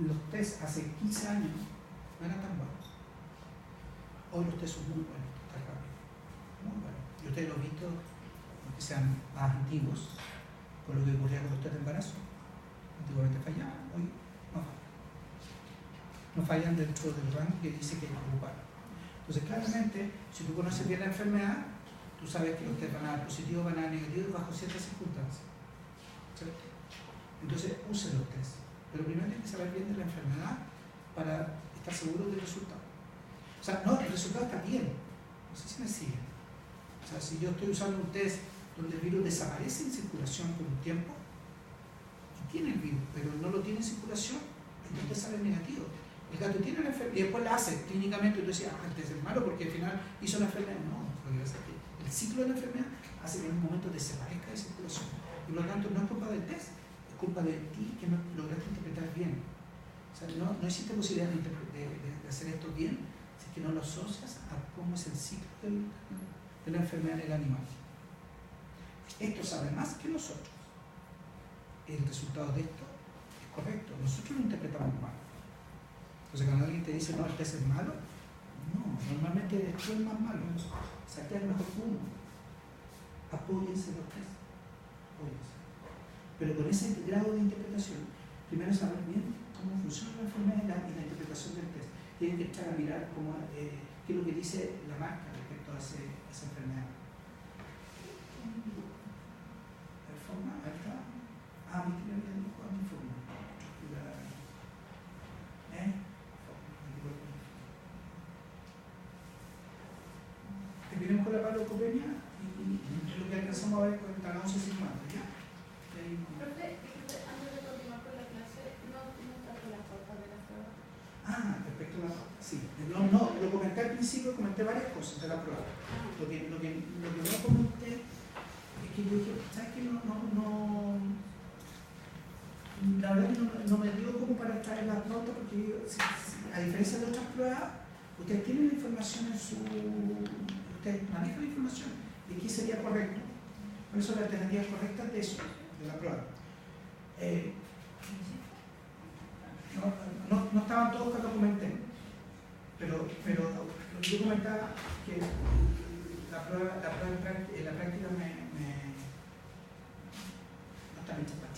A: los test hace 15 años no eran tan buenos. Hoy los test son muy buenos, tan rápidos, muy buenos. Y ustedes lo han visto, aunque sean más antiguos, con lo que ocurría con los test de embarazo. Antiguamente fallaban, hoy no fallan. No fallan dentro del rango que dice que hay que ocupar. Entonces, claramente, si tú conoces bien la enfermedad, tú sabes que los test van a dar positivo, van a dar negativo bajo ciertas circunstancias. ¿Cierto? Entonces, usen los test. Pero primero tienes que saber bien de la enfermedad para estar seguro del resultado. O sea, no, el resultado está bien. No sé si me siguen. O sea, si yo estoy usando un test donde el virus desaparece en circulación por un tiempo, y tiene el virus, pero no lo tiene en circulación, entonces sale negativo. El gato tiene la enfermedad y después la hace clínicamente, y tú decías, antes es malo porque al final hizo la enfermedad. No, lo que pasa es que el ciclo de la enfermedad hace que en un momento desaparezca de circulación. Y por lo tanto, no es culpa del test, es culpa de ti que no lograste interpretar bien. O sea, no existe posibilidad de hacer esto bien si es que no lo asocias a cómo es el ciclo de la enfermedad en el animal. Esto sabe más que nosotros. El resultado de esto es correcto. Nosotros lo interpretamos mal. Entonces, cuando alguien te dice, no, el test es malo, no, normalmente tú es más malo. O sea, que es mejor que uno. Apóyense los test. Apóyense. Pero con ese grado de interpretación, primero saber bien cómo funciona la enfermedad y la interpretación del test. Tienen que echar a mirar qué es lo que dice la marca respecto a esa enfermedad. ¿Forma? Ahí está. Mi tiene que ir con forma. Terminemos con la parocopenia y lo que alcanzamos a ver con el talón sigmando, ¿ya?
B: Profe, antes de continuar con la clase, no trajo las pautas de la prueba.
A: Respecto a la pauta, sí. No, lo comenté al principio, comenté varias cosas de la prueba. Lo que no comenté es que yo dije, ¿sabes qué? La verdad que no me dio como para traer las a diferencia de otras pruebas, ustedes tienen la información en su... Ustedes manejan la información de qué sería correcto. ¿Cuáles son las alternativas correctas de eso, de la prueba? No estaban todos que documenté, pero lo que yo comentaba que la prueba en la práctica